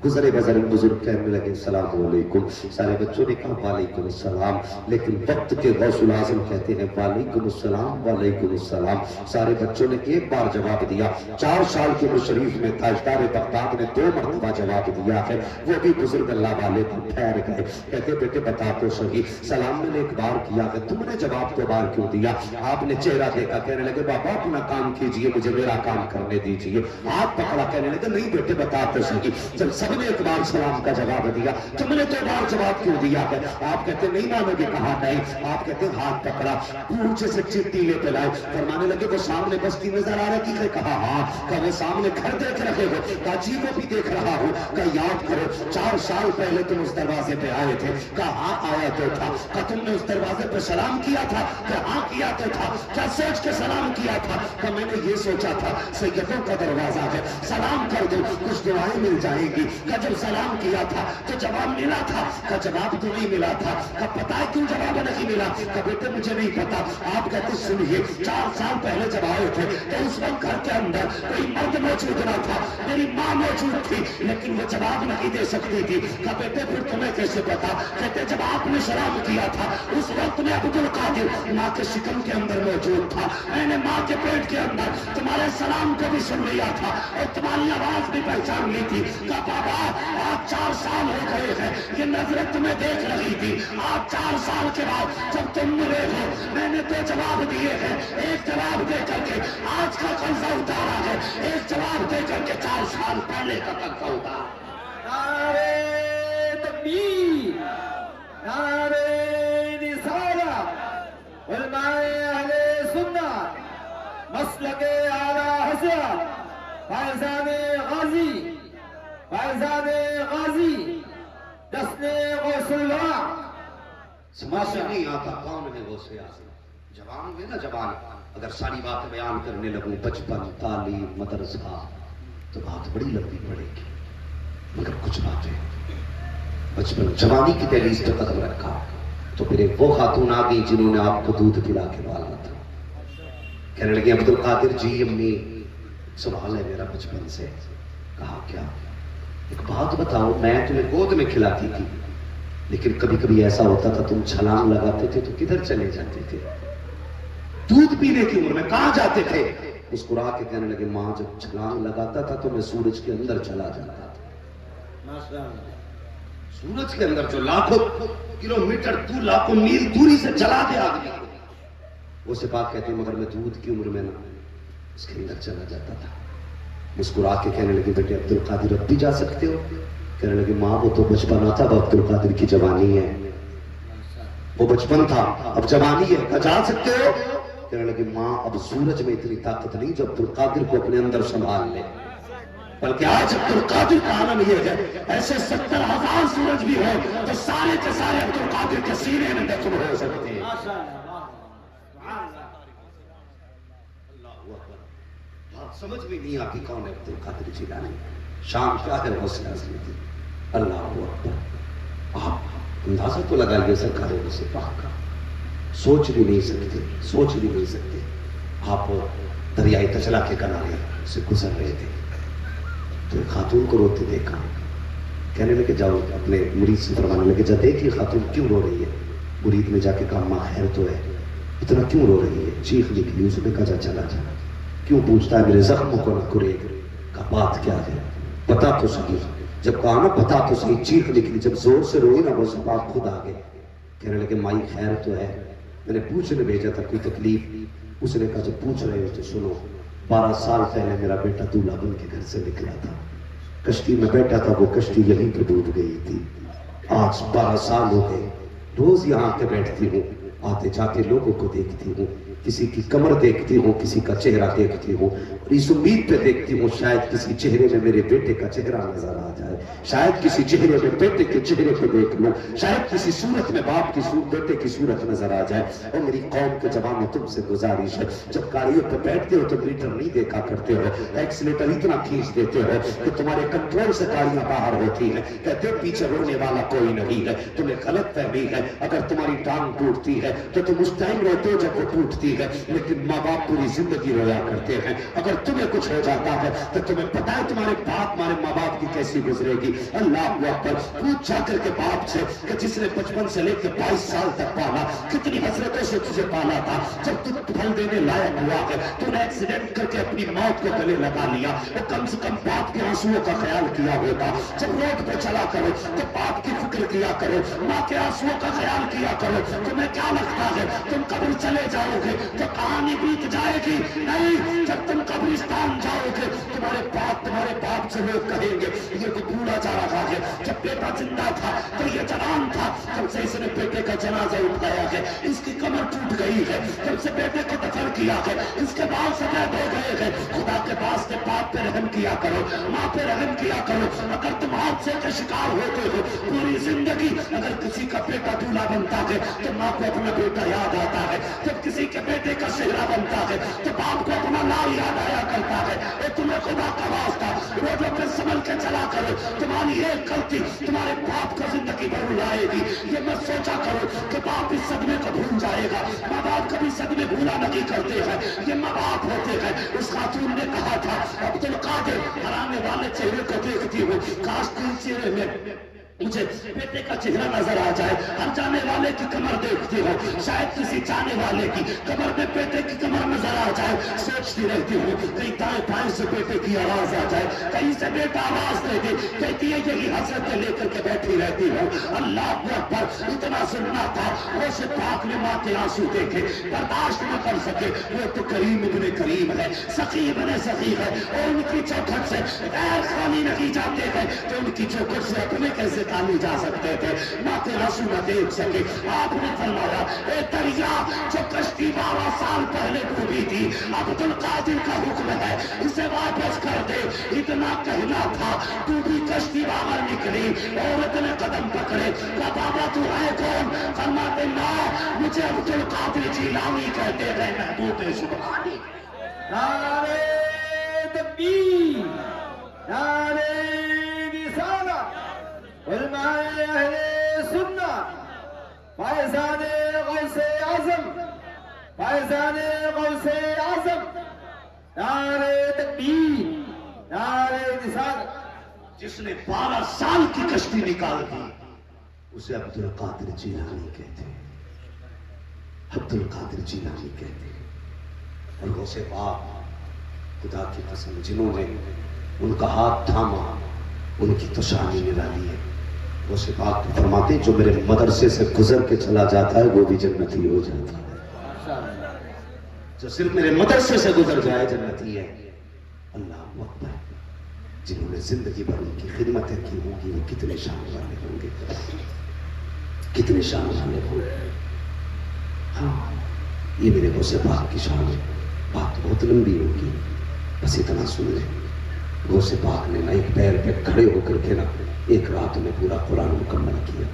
گزرے بزرگ بزرگ کہنے لگے السلام علیکم. سارے بچوں نے کہا وعلیکم السلام. لیکن وقت کے غوث الاعظم کہتے ہیں وعلیکم السلام وعلیکم السلام. سارے بچوں نے ایک بار جواب دیا. 4 سال کے عمر شریف میں تاجدار بغداد نے 2 مرتبہ جواب دیا ہے. وہ بھی بزرگ اللہ والے پر ٹھہر گئے. کہتے بیٹے بتا تو صحیح سلام میں نے ایک بار کیا ہے تم نے جواب 2 بار کیوں دیا؟ آپ نے چہرہ دیکھا. کہنے لگے بابا اپنا کام کیجئے مجھے میرا کام کرنے دیجئے. ہاتھ پکڑا. کہنے لگے نہیں بیٹے بتا تو صحیح جب سب نے ایک بار سلام کا جواب دیا تم نے 2 بار جواب کیوں دیا ہے؟ آپ کہتے نہیں میں نے بھی کہا نہیں. آپ کہتے ہاتھ پکڑا پونچھ سے چٹی لے پہ لائے. فرمانے لگے وہ سامنے بستی نظر آ رہی ہے؟ کہا ہاں. کہ وہ سامنے گھر دیکھ رہے ہو؟ کہا جی وہ بھی دیکھ رہا ہوں. کہ یاد کرو 4 سال پہلے تم اس دروازے پہ آئے تھے. کہا ہاں آیا تو تھا. کہ تم نے اس دروازے پہ سلام کیا تھا؟ کہ ہاں کیا تو تھا. کیا سوچ کے سلام کیا تھا؟ کہ میں نے یہ سوچا تھا سیدوں کا دروازہ ہے سلام کر دو کچھ دعائیں مل جائیں گی. کہ جب سلام کیا تھا تو جواب ملا تھا؟ کہ جواب تو نہیں ملا تھا. کہ پتہ ہے کیوں جواب نہیں ملا؟ کہ بیٹے مجھے نہیں پتا. آپ کہتے سنیے 4 سال پہلے جب آئے تھے تو اس وقت گھر کے اندر کوئی مرد موجود نہ تھا. میری ماں موجود تھی لیکن وہ جواب نہیں دے سکتی تھی. کہ بیٹے پھر تمہیں کیسے پتا؟ کہتے جب آپ نے سلام کیا تھا اس وقت میں عبد القادر ماں کے شکم کے اندر موجود تھا. میں نے ماں کے پیٹ کے اندر تمہارے سلام کو بھی سن لیا تھا اور تمہاری آواز بھی پہچان لی تھی. کہ بابا آج 4 سال ہو گئے ہیں یہ نظریں تمہیں دیکھ رہی تھی. آج 4 سال کے بعد جب تم ملے ہو میں نے 2 جواب دیے ہیں. ایک جواب دے کر کے آج کا قرضہ اتارا ہے. ایک جواب دے کر کے 4 سال پہلے کا قرضہ اتارا. نعرہ تکبیر نعرہ رسالت علماء اہل سنت مسلک اعلی حضرت فیضان غازی فیضان غازی جشن غوث اللہ. سمجھ نہیں آتا کون ہے غوث اعظم. جوان ہوئے نا جوان. اگر ساری باتیں بیان کرنے لگوں بچپن تعلیم مدرسہ تو بات بڑی لمبی پڑے گی. مگر کچھ باتیں بچپن جوانی کی دہلیز پہ قدم رکھا تو پھر ایک وہ خاتون آ گئی جنہوں نے آپ کو دودھ پلا کے پالا تھا. کہنے لگے عبد القادر جی امی سوال ہے میرا بچپن سے. کہا کیا؟ ایک بات بتاؤ میں تمہیں گود میں کھلاتی تھی لیکن کبھی کبھی ایسا ہوتا تھا تم چھلانگ لگاتے تھے تو کدھر چلے جاتے تھے؟ دودھ پینے کی عمر میں کہاں جاتے تھے؟ مسکرا کے کہنے لگے ماں جب چھلانگ لگاتا تھا تو میں سورج کے اندر چلا جاتا تھا. سورج کے اندر جو لاکھوں کلومیٹر دور لاکھوں میل دوری سے چلا دے آدمی وہ سے بات کہتے ہیں مگر میں دودھ کی عمر میں نا اس کے اندر چلا جاتا تھا. مسکرا کے کہنے لگے بیٹے عبد القادر اب بھی جا سکتے ہو؟ کہنے لگے ماں وہ تو بچپنا تھا، اب عبد القادر کی جوانی ہے، وہ بچپن تھا اب جوانی ہے، کہا جا سکتے ہو؟ کہنے لگے ماں اب سورج میں اتنی طاقت نہیں جو عبد القادر کو اپنے اندر سنبھال لے، بلکہ آج عبد القادر کا عالم یہ ہے ایسے 70,000 سورج بھی ہو تو سارے کے سارے عبد القادر کے سینے میں دفن ہو سکتے ہیں۔ بات سمجھ میں نہیں آتی کون ہے عبد القادر جیلانی، شام کیا ہے غوث اعظم کی۔ اللہ اکبر، آپ اندازہ تو لگائیے سرکار غوث پاک کا، سوچ بھی نہیں سکتے۔ آپ دریائے کچلا کے کنارے سے گزر رہے تھے تو ایک خاتون کو روتے دیکھا، کہنے لگے جاؤ اپنے مرید سے فرمانے لگے جا دیکھ یہ خاتون کیوں رو رہی ہے۔ مرید نے جا کے کہا ماں خیر تو ہے، اتنا کیوں رو رہی ہے؟ چیخ نکلی، اس نے کہا جا چلا جا، کیوں پوچھتا ہے میرے زخموں کو نہ کرے؟ کہا بات کیا ہے بتا تو صحیح۔ جب کہا نا بتا تو صحیح، چیخ نکلی، جب زور سے روئی نا وہ سباب خود آگے، کہنے لگے مائی خیر تو ہے، میں نے پوچھنے بھیجا تھا کوئی تکلیف؟ اس نے کہا جب پوچھ رہے ہو تو سنو، 12 سال پہلے میرا بیٹا دولہا بن کے گھر سے نکلا تھا، کشتی میں بیٹھا تھا، وہ کشتی یہیں پہ ڈوب گئی تھی، آج 12 سال ہو گئے، روز یہاں کے بیٹھتی ہوں، آتے جاتے لوگوں کو دیکھتی ہوں، کسی کی کمر دیکھتی ہوں، کسی کا چہرہ دیکھتی ہوں، اور اس امید پہ دیکھتی ہوں شاید کسی چہرے میں میرے بیٹے کا چہرہ نظر آ جائے، شاید کسی چہرے میں بیٹے کے چہرے پہ دیکھ لوں، شاید کسی صورت میں باپ کی صورت بیٹے کی صورت نظر آ جائے۔ اور میری قوم کے جوانوں تم سے گزارش ہے، جب گاڑیوں پہ بیٹھتے ہو تو میٹر نہیں دیکھا کرتے ہو، ایکسیلیٹر اتنا کھینچ دیتے ہو کہ تمہارے کنٹرول سے گاڑیاں باہر ہوتی ہیں، کہتے ہو پیچھے رونے والا کوئی نہیں ہے، تمہیں غلط فہمی ہے، اگر تمہاری ٹانگ ٹوٹتی ہے تو تم اس ٹائم روتے ہو جب وہ ٹوٹتی ہے، لیکن ماں باپ پوری زندگی رویا کرتے ہیں۔ اگر تمہیں کچھ ہو جاتا ہے تو تمہیں پتا ہے تمہارے ماں باپ کی کیسی گزرے گی۔ اللہ اکبر، پوچھ جا کر کے باپ سے کہ جس نے 55 سے لے کے 22 سال تک پالا، کتنی حسرتوں سے تجھے پالا تھا، جب تم پھل دینے لائق ہوا ہے تو نے ایکسیڈنٹ کر کے اپنی موت کو گلے لگا لیا، اور کم سے کم باپ کے آنسوؤں کا خیال کیا ہوتا۔ جب روڈ پہ چلا کرو تو باپ کی فکر کیا کرو، ماں کے آنسوؤں کا خیال کیا کرو۔ تمہیں کیا لگتا ہے تم قبر چلے جاؤ گے تو کہانی بیت جائے گی؟ نہیں، جب تم قبرستان جاؤ گے تمہارے باپ سے لوگ کہیں گے یہ تو بوڑھا جا رہا ہے، جب بیٹا زندہ تھا تو یہ جوان تھا، جب سے اس نے بیٹے کا جنازہ اٹھایا ہے اس کی کمر ٹوٹ گئی ہے، جب سے بیٹے کو دفن کیا ہے اس کے بال سفید ہو گئے ہیں۔ خدا کے واسطے باپ پہ رحم کیا کرو، ماں پہ رحم کیا کرو۔ اگر تم حادثے کا شکار ہوتے ہو پوری زندگی، اگر کسی کا بیٹا دولہا بنتا ہے تو ماں کو اپنا بیٹا یاد آتا ہے، جب کسی کے بیٹے کا شہرا بنتا ہے تو باپ کو اپنا لال یاد آیا کرتا ہے۔ اے تمہیں خدا کا واسطہ روڈوں پہ سنبھل کے چلا کرو، تمہاری ایک غلطی تمہارے باپ کو زندگی بھر رلائے گی۔ یہ مت سوچا کرو کہ باپ اس صدمے کو بھول جائے گا، ماں باپ کبھی صدمے بھولا نہیں کرتے ہیں، یہ ماں باپ ہوتے ہیں۔ اس خاتون نے کہا تھا عبد القادر ہرانے والے چہرے کو دیکھتی ہوں، کاش تین چہرے میں مجھے بیٹے کا چہرہ نظر آ جائے۔ ہر جانے والے کی کمر دیکھتی ہو، شاید کسی جانے والے کی کمر میں بیٹے کی کمر نظر آ جائے، سوچتی رہتی ہوں کہیں دائیں بائیں سے بیٹے کی آواز آ جائے، کہیں سے بیٹا آواز دے دے، کہتی ہے یہی حسرتیں لے کر کے بیٹھی رہتی ہوں۔ اللہ اکبر، اتنا سننا تھا، غوث پاک نے ماں کے آنسو دیکھے، برداشت نہ کر سکے، وہ تو کریم ابن کریم ہے، سخی ابن سخی ہے، اور ان کی چوکھٹ سے غیر خالی نہیں جاتے ہیں تو ان کی چوکھٹ سے اپنے کیسے نکالی جا سکتے تھے؟ ماں کے آنسو نہ دیکھ سکے۔ آپ نے فرمایا اے دریا جو کشتی 12 سال پہلے ڈوبی تھی، عبد القادر کا حکم ہے اسے واپس کر دے۔ اتنا کہنا تھا، ڈوبی کشتی باہر نکلی، عورت نے قدم پکڑے، کہا بابا تو ہے کون؟ فرماتے نا مجھے عبد القادر جیلانی کہتے ہیں، محبوب سبحانی۔ نعرہ تکبیر، نعرہ رسالت، علماء اہل سنت، فائزان غوث اعظم، فائزان غوث اعظم، نعرہ تکبیر، نعرہ رسالت۔ جس نے 12 سال کی کشتی نکال دی اسے عبد القادر جیلانی کہتے ہیں، عبد القادر جیلانی کہتے ہیں۔ اور غوث پاک خدا کی قسم جنہوں نے ان کا ہاتھ تھاما ان کی تو شان نرالی ہے۔ غوث پاک فرماتے ہیں جو میرے مدرسے سے گزر کے چلا جاتا ہے وہ بھی جنتی ہو جاتا ہے، جو صرف میرے مدرسے سے گزر جائے جنتی ہے۔ اللہ اکبر. جنہوں نے زندگی بھر ان کی خدمتیں کی ہوں گی وہ کتنے شان والے ہوں گے, کتنے شان والے ہوں گے. ہاں یہ میرے غوث پاک کی شان ہے. بات بہت لمبی ہوگی, بس اتنا سن لیں. غوث پاک نے نا ایک پیر پہ کھڑے ہو کر کے نا ایک رات میں پورا قرآن مکمل کیا.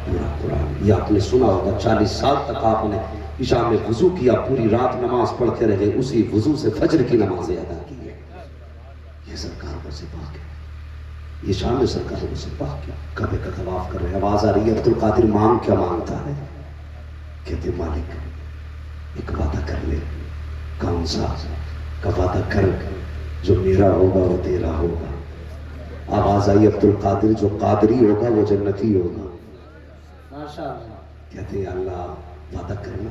پورا قرآن, یہ آپ نے سنا ہوگا 40 سال تک آپ نے عشاء میں وضو کیا, پوری رات نماز پڑھتے رہے, اسی وضو سے فجر کی نمازیں ادا کی ہے. یہ سرکار غوث پاک ہے, یہ شان سرکار غوث پاک کی. کعبے کا طواف کر رہے ہیں, آواز آ رہی ہے عبد القادر مانگ کیا مانگتا ہے؟ کہتے مالک ایک وعدہ کر لے. کون سا کا وعدہ کر جو میرا ہوگا وہ تیرا ہوگا. آواز آئی عبد القادر جو قادری ہوگا وہ جنتی ہوگا. کہتے ہیں اللہ وعدہ کرنا,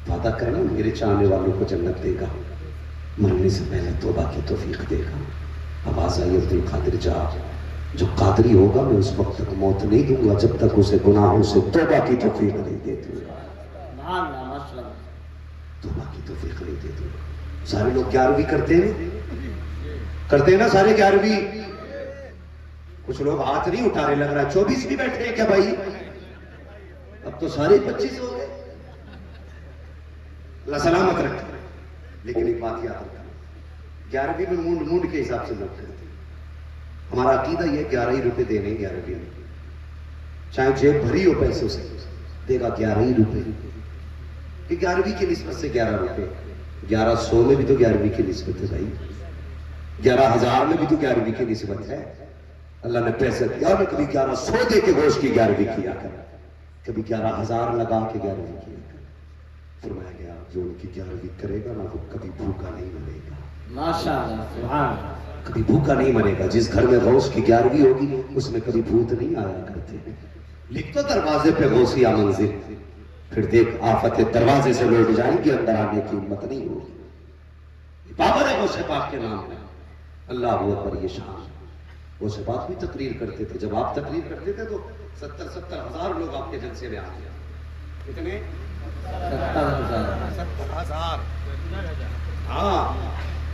وعدہ کرنا میرے چاہنے والوں کو جنت دے گا, مرنے سے پہلے توبہ کی توفیق دے گا. آواز آئی عبد القادر جا, جو قادری ہوگا میں اس وقت تک موت نہیں دوں گا جب تک اسے گناہوں سے توبہ کی توفیق نہیں دے دوں گا. توبہ کی توفیق نہیں دے دوں گا. سارے لوگ 11ویں کرتے ہیں نا, سارے 11ویں. کچھ لوگ ہاتھ نہیں اٹھا رہے, لگ رہا ہے 24 بھی بیٹھے ہیں کیا بھائی؟ اب تو سارے 25 ہو گئے. اللہ سلامت رکھے. لیکن ایک بات یاد رکھنا, 11ویں میں مونڈ کے حساب سے لوگ کرتے ہیں. ہمارا عقیدہ یہ 11 ہی روپے دینے 11ویں میں, چاہے جیب بھری ہو پیسوں سے دے گا 11 ہی روپے. کہ 11ویں کی نسبت سے 11 روپے, 1100 میں بھی تو 11ویں کی نسبت ہے بھائی, 11,000 میں بھی تو 11ویں کی نسبت ہے. اللہ نے پیسے دیا میں کبھی 1100 دے کے گوشت کی 11ویں کیا کر, کبھی 11,000 لگا کے 11ویں کیا کر. فرمایا گیا جو ان کی 11ویں کرے گا نا وہ کبھی بھوکا نہیں مرے گا. ماشاءاللہ سبحان, کبھی بھوکا نہیں مرے گا. جس گھر میں غوث کی 11ویں ہوگی اس میں کبھی بھوت نہیں آیا کرتے. لکھ تو دروازے پہ غوثیہ منزل, پھر دیکھ آفت دروازے سے لوٹ جائیں گے, اندر آنے کی ہمت نہیں ہوگی. بابر ہے غوث پاک کے نام ہے. اللہ اکبر. یہ شان غوث پاک بھی تقریر کرتے تھے. جب آپ تقریر کرتے تھے تو 70 ہزار لوگ آپ کے جلسے میں آتے ہیں. کتنے؟ 70 ہزار. ہاں,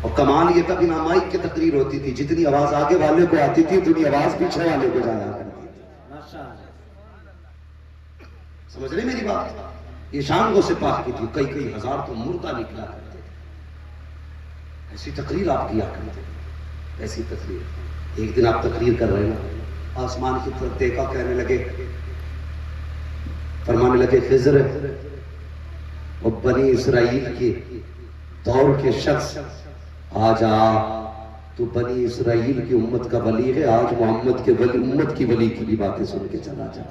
اور کمال یہ تھا بنا مائک کی تقریر ہوتی تھی, جتنی آواز آگے والے کو آتی تھی اتنی آواز پیچھے والے کو جایا کرتی تھی. سمجھ رہے میری بات؟ یہ شان غوث پاک کی تھی. کئی ہزار تو مردہ نکلا کرتے تھے. ایسی تقریر آپ کیا کرتے تھے, ایسی تقریر. ایک دن آپ تقریر کر رہے ہیں, آسمان کی طرف دیکھا, کہنے لگے, فرمانے لگے خضر اور بنی اسرائیل کے دور کے شخص, آج تو بنی اسرائیل کی امت کا ولی ہے, آج محمد کے ولی, امت کی ولی کی بھی باتیں سن کے چلا جا.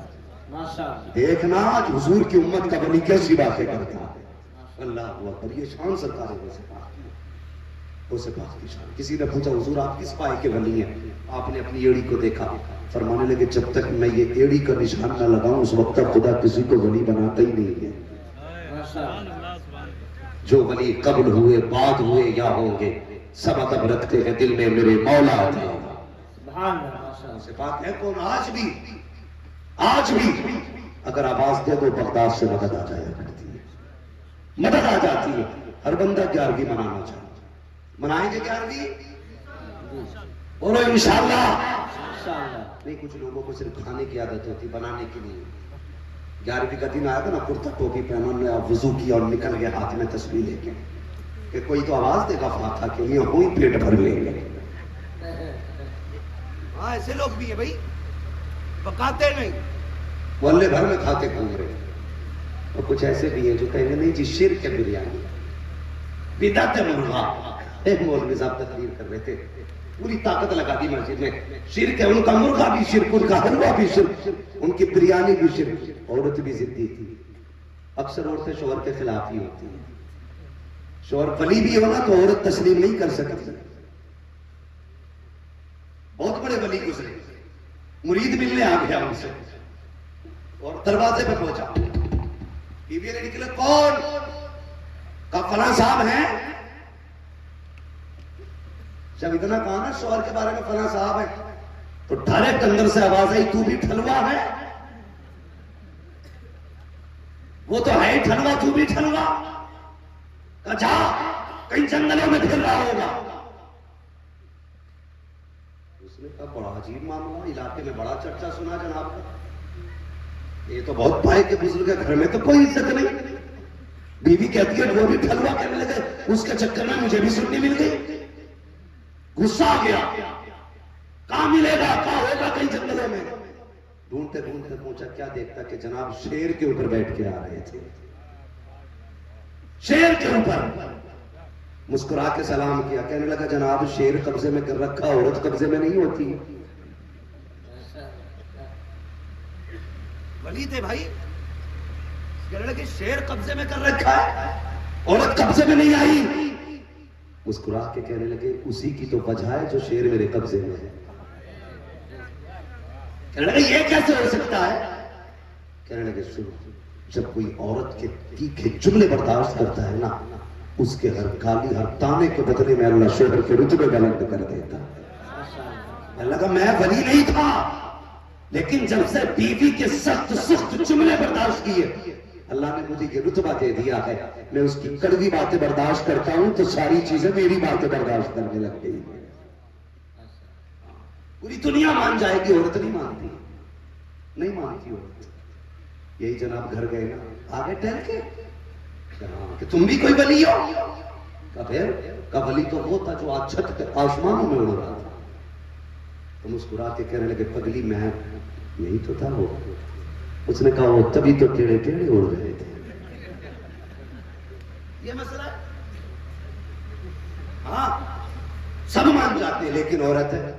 دیکھنا آج حضور کی امت کا ولی کیسی باتیں کرتا ہے. اللہ اکبر. یہ شان سرکار ہے غوث پاک کی, غوث پاک کی شان. کسی نے پوچھا حضور آپ کس پائے کے ولی ہیں؟ آپ نے اپنی ایڑی کو دیکھا, فرمانے لگے جب تک میں یہ ایڑی کا نشان نہ لگاؤں اس وقت تک خدا کسی کو ولی بناتا ہی نہیں ہے. جو ولی قبل ہوئے, بعد ہوئے یا ہوں گے, سب ادب رکھتے ہیں دل میں میرے مولا تھے. غوث پاک ہے کون؟ آج بھی اگر آواز دے تو بغداد سے مدد آ جایا کرتی ہے, مدد آ جاتی ہے. ہر بندہ 11ویں منانا چاہیے. منائیں گے 11ویں؟ بولو انشاءاللہ. نہیں, کچھ لوگوں کو صرف کھانے کی عادت ہوتی, بنانے کی نہیں. 11ویں کا دن آیا تھا نا, کرتا ٹوپی پہنا, نے وضو کیا اور نکل گیا ہاتھ میں تسبیح لے کے, کہ کوئی تو آواز دے گا فاتحہ کے لیے, وہی پیٹ بھر لیں گے. ہاں ایسے لوگ بھی ہیں بھائی, پکاتے نہیں, واللے بھر میں کھاتے گھوم رہے. اور کچھ ایسے بھی ہیں جو کہیں گے نہیں جی شرک ہے بریانی, بدعت ہے مرغا. ایک مولوی صاحب تقریر کر رہے تھے, پوری طاقت لگا دی مسجد میں, شرک ہے, ان کا مرغا بھی شرک, ان کا حلوہ بھی شرک, ان کی بریانی بھی شرک. عورت بھی ضدی تھی. اکثر عورتیں شوہر کے خلاف ہی ہوتی ہیں. شوہر ولی بھی ہونا تو عورت تسلیم نہیں کر سکتی. بہت بڑے ولی گزرے, مرید ملنے آ گیا ان سے اور دروازے پہ پہنچا, بیوی نے نکلے, کون؟ کا فلاں صاحب ہیں. جب اتنا کہا نا شوہر کے بارے میں فلاں صاحب ہے, تو ڈائریکٹ اندر سے آواز آئی, تو بھی ٹھلوا ہے؟ وہ تو ہے ہی ٹھلوا, تو بھی ٹھلوا. جا کہیں جنگلوں میں پھر رہا ہوگا. اس نے کہا بڑا عجیب معاملہ, علاقے میں بڑا چرچا سنا جناب کا, یہ تو بہت پائے کہ بزرگ کے گھر میں تو کوئی عزت نہیں. بیوی کہتی ہے وہ بھی پھلوا کرنے لگے, اس کے چکر میں مجھے بھی سننی مل گئی. غصہ آ گیا, کہاں ملے گا, کہاں ہوگا, کہیں جنگلوں میں. ڈھونڈتے ڈھونڈتے پہنچا, کیا دیکھتا کہ جناب شیر کے اوپر بیٹھ کے آ رہے تھے. شیر کے اوپر مسکرا کے سلام کیا, کہنے لگا جناب شیر قبضے میں کر رکھا, عورت قبضے میں نہیں ہوتی. ولی تھے بھائی, کہنے لگے شیر قبضے میں کر رکھا ہے, عورت قبضے میں نہیں آئی. مسکرا کے کہنے لگے اسی کی تو وجہ ہے جو شیر میرے قبضے میں ہے. کہنے لگے یہ کیسے ہو سکتا ہے. کہنے لگے سنو, جب کوئی عورت کے تیکھے جملے برداشت کرتا ہے نا, اس کے ہر گالی ہر تانے کے بدلے میں اللہ شوہر کے رتبے بلند کر دیتا. اللہ کا میں ولی نہیں تھا, لیکن جب سے بیوی کے سخت سخت جملے برداشت کیے, اللہ نے مجھے یہ رتبہ دے دیا ہے. میں اس کی کڑوی باتیں برداشت کرتا ہوں تو ساری چیزیں میری باتیں برداشت کرنے لگ گئی. پوری دنیا مان جائے گی, عورت نہیں مانتی, نہیں مانتی عورت. یہی جناب گھر گئے نا, آگے ٹہل کے کہ تم بھی کوئی ولی ہو. کہ ولی تو وہ تھا جو آج چھت پہ آسمانوں میں اڑ رہا تھا. تو مسکرا کے کہنے لگے پگلی میں یہی تو تھا وہ. اس نے کہا وہ تبھی تو ٹیڑے ٹیڑے اڑ رہے تھے. یہ مسئلہ ہے. ہاں سب مان جاتے لیکن عورت ہے,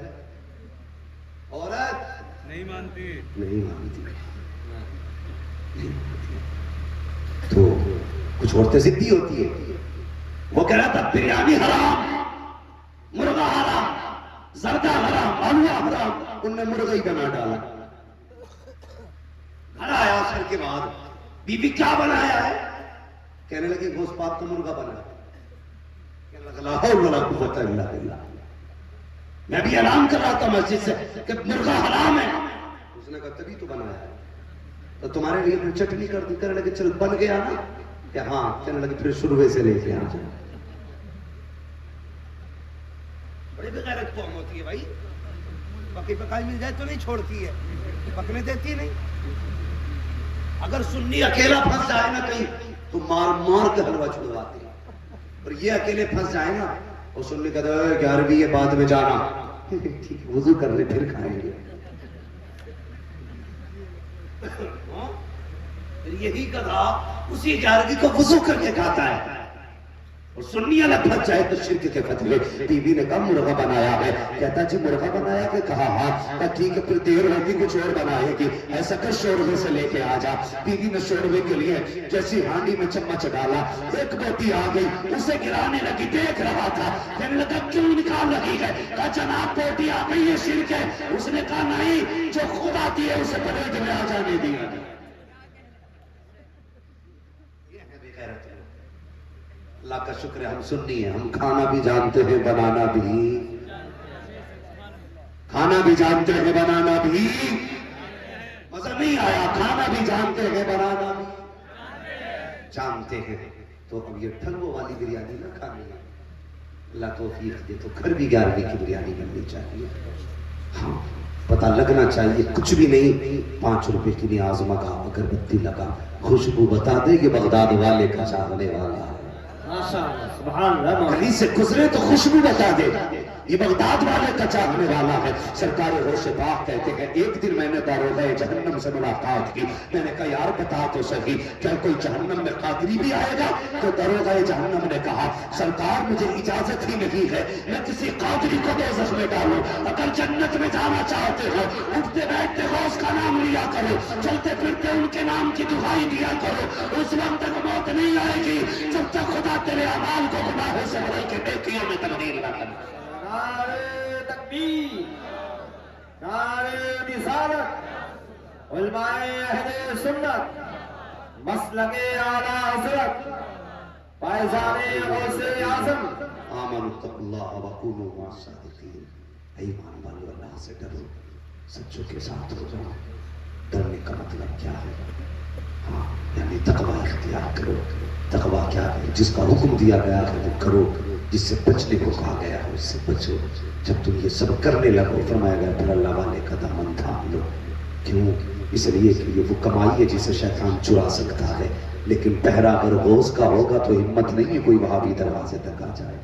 عورت نہیں مانتی, نہیں مانتی. تو کچھ عورتیں ضدی ہوتی ہے. وہ کہہ رہا تھا بریانی حرام, مرغا حرام, زردہ حرام, حلوہ حرام. ان نے مرغا ہی بنا ڈالا. گھر آیا عصر کے بعد, بی بی کیا بنایا ہے. کہنے لگے گوشت پاک کا مرغا بنا. کہنے لگا لا حول ولا قوت الا باللہ, میں بھی اعلان کر رہا تھا مسجد سے کہ مرغا حرام ہے. اس نے کہا تبھی تو بنایا ہے, تو تمہارے لیے میں چٹنی کر دی. کہنے لگے چل بن گیا نا. کہ ہاں. کہنے لگے پھر شروع سے لے کے آ جائیں. بڑی بغیرت قوم ہوتی ہے بھائی, پکی پکائی مل جائے تو نہیں چھوڑتی ہے, پکنے دیتی نہیں. اگر سنی اکیلا پھنس جائے نا کہیں تو مار مار کے حلوہ چھڑواتے ہیں, اور یہ اکیلے پھنس جائے نا اور سنی کہتا ہے 11ویں یہ بعد میں جانا, ٹھیک وضو کر لے پھر کھائیں گے. یہی کہا اسی 11ویں کو وضو کر کے کھاتا ہے, اور سنی الگ پھنس جائے تو شرک کے فتوے. بیوی نے کہا مرغا بنایا ہے. کہتا جی مرغا بنایا کہ کہا ہاں. کہا ٹھیک ہے پھر دیر ہوگی کچھ اور بنائے گی. ایسا کر شوربے سے لے کے آ جا. بیوی نے شوربے کے لیے جیسی ہانڈی میں چمچ ڈالا, ایک بوٹی آ گئی, اسے گرانے لگی. دیکھ رہا تھا, کہنے لگا کیوں نکال لگی ہے. کہا جناب بوٹی آ گئی ہے, شرک ہے. اس نے کہا نہیں, جو خود آتی ہے اسے پلیٹ میں آ جانے دیا. اللہ کا شکر ہے ہم سنی ہیں, ہم کھانا بھی جانتے ہیں بنانا بھی, کھانا بھی جانتے ہیں بنانا بھی. مزہ نہیں آیا, کھانا بھی جانتے ہیں بنانا بھی جانتے ہیں. تو اب یہ ٹھلووں والی بریانی نہ کھانی ہے. اللہ توفیق دے تو گھر بھی 11ویں کی بریانی بننی چاہیے. ہاں پتہ لگنا چاہیے, کچھ بھی نہیں, 5 روپے کی نیاز مگا, اگربتی لگا, خوشبو بتا دے یہ بغداد والے کا چاہنے والا ہے. گلی سے گزرے تو خوشبو بتا دے یہ بغداد والے کا چاہنے والا ہے. سرکار غوث پاک کہتے ہیں ایک دن میں نے داروغہ جہنم سے ملاقات کی. میں نے کہا یار بتا تو صحیح, کیا کوئی جہنم میں قادری بھی آئے گا. تو داروغہ جہنم نے کہا سرکار مجھے اجازت ہی نہیں ہے میں کسی قادری کو دوزخ میں ڈالوں. اگر جنت میں جانا چاہتے ہو اٹھتے بیٹھتے غوث کا نام لیا کرو, چلتے پھرتے ان کے نام کی دعائی دیا کرو. اس وقت تک موت نہیں آئے گی جب تک خدا تیرے اعمال کو گناہوں سے بدل کے نیکیوں میں تبدیل نہ کرے. نعرہ تکبیر, نعرہ رسالت, علماء اہل سنت, مسلک اعلیٰ حضرت, فیضان غوث اعظم. آمنوا اتقوا اللہ وکونوا مع الصادقین. ایمان والو اللہ سے ڈرو, سچوں کے ساتھ ہو جاؤ. ڈرنے کا مطلب کیا ہے؟ ہاں یعنی تقوی اختیار کرو. تقوی کیا ہے؟ جس کا حکم دیا گیا ہے وہ کرو، جس سے بچنے کو کہا گیا ہے اس سے بچو. جب تم یہ سب کرنے لگو فرمایا گیا پھر اللہ والے کا دامن تھام لو. کیوں؟ اس لیے کہ یہ وہ کمائی ہے جسے شیطان چرا سکتا ہے، لیکن پہرا اگر غوث کا ہوگا تو ہمت نہیں ہے کوئی وہابی دروازے تک آ جائے،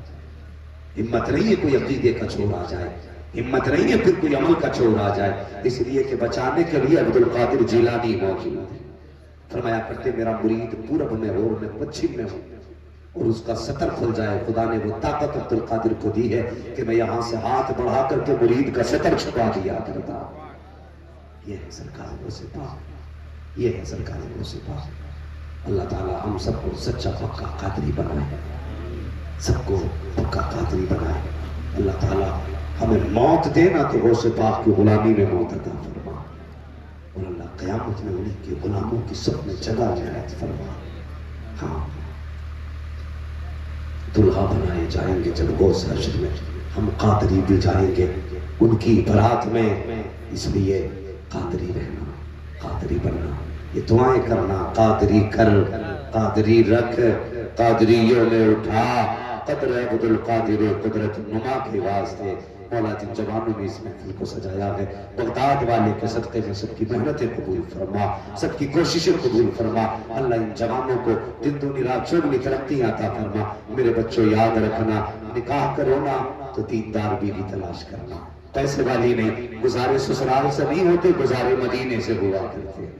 ہمت نہیں ہے کوئی عقیدے کا چور آ جائے، ہمت نہیں ہے پھر کوئی عمل کا چور آ جائے. اس لیے کہ بچانے کے لیے عبد القادر جیلانی موجود ہے. فرمایا کرتے میرا مرید پورب میں ہو اور میں پچھم میں ہوں، اور اس کا سطر کھل جائے. خدا نے وہ طاقت عبد القادر کو دی ہے کہ میں یہاں سے ہاتھ بڑھا کر کے مرید کا سطر چھپا دیا کرتا. یہ ہے سرکار غوث پاک، یہ ہے سرکار غوث پاک. اللہ تعالی ہم سب کو سچا پکا قادری بنائے، سب کو پکا قادری بنائے. اللہ تعالی ہمیں موت دینا تو غوث پاک کی غلامی میں موت عطا فرما، اور اللہ قیامت میں انہیں کے غلاموں کی سب میں جگہ عنایت فرما. ہاں دلہا بنائے جائیں گے جب غوث حشر میں، ہم قادری بھی جائیں گے ان کی برات میں. اس لیے قادری رہنا، قادری بننا، یہ دعائیں کرنا. قادری کر، قادری رکھ، قادریوں میں اٹھا، قدر عبد القادر قدرت نما کے واسطے. مولا جن جوانوں نے اس محفل کو سجایا ہے بغداد والے کے صدقے میں سب کی محنتیں قبول فرما، سب کی کوششیں قبول فرما. اللہ ان جوانوں کو دن دنیا رات چوگنی ترقی عطا فرما. میرے بچوں یاد رکھنا، نکاح کرو نا تو دیندار بیوی تلاش کرنا. پیسے والی نہیں، گزارے سسرال سے نہیں ہوتے، گزارے مدینے سے ہوا کرتے ہیں،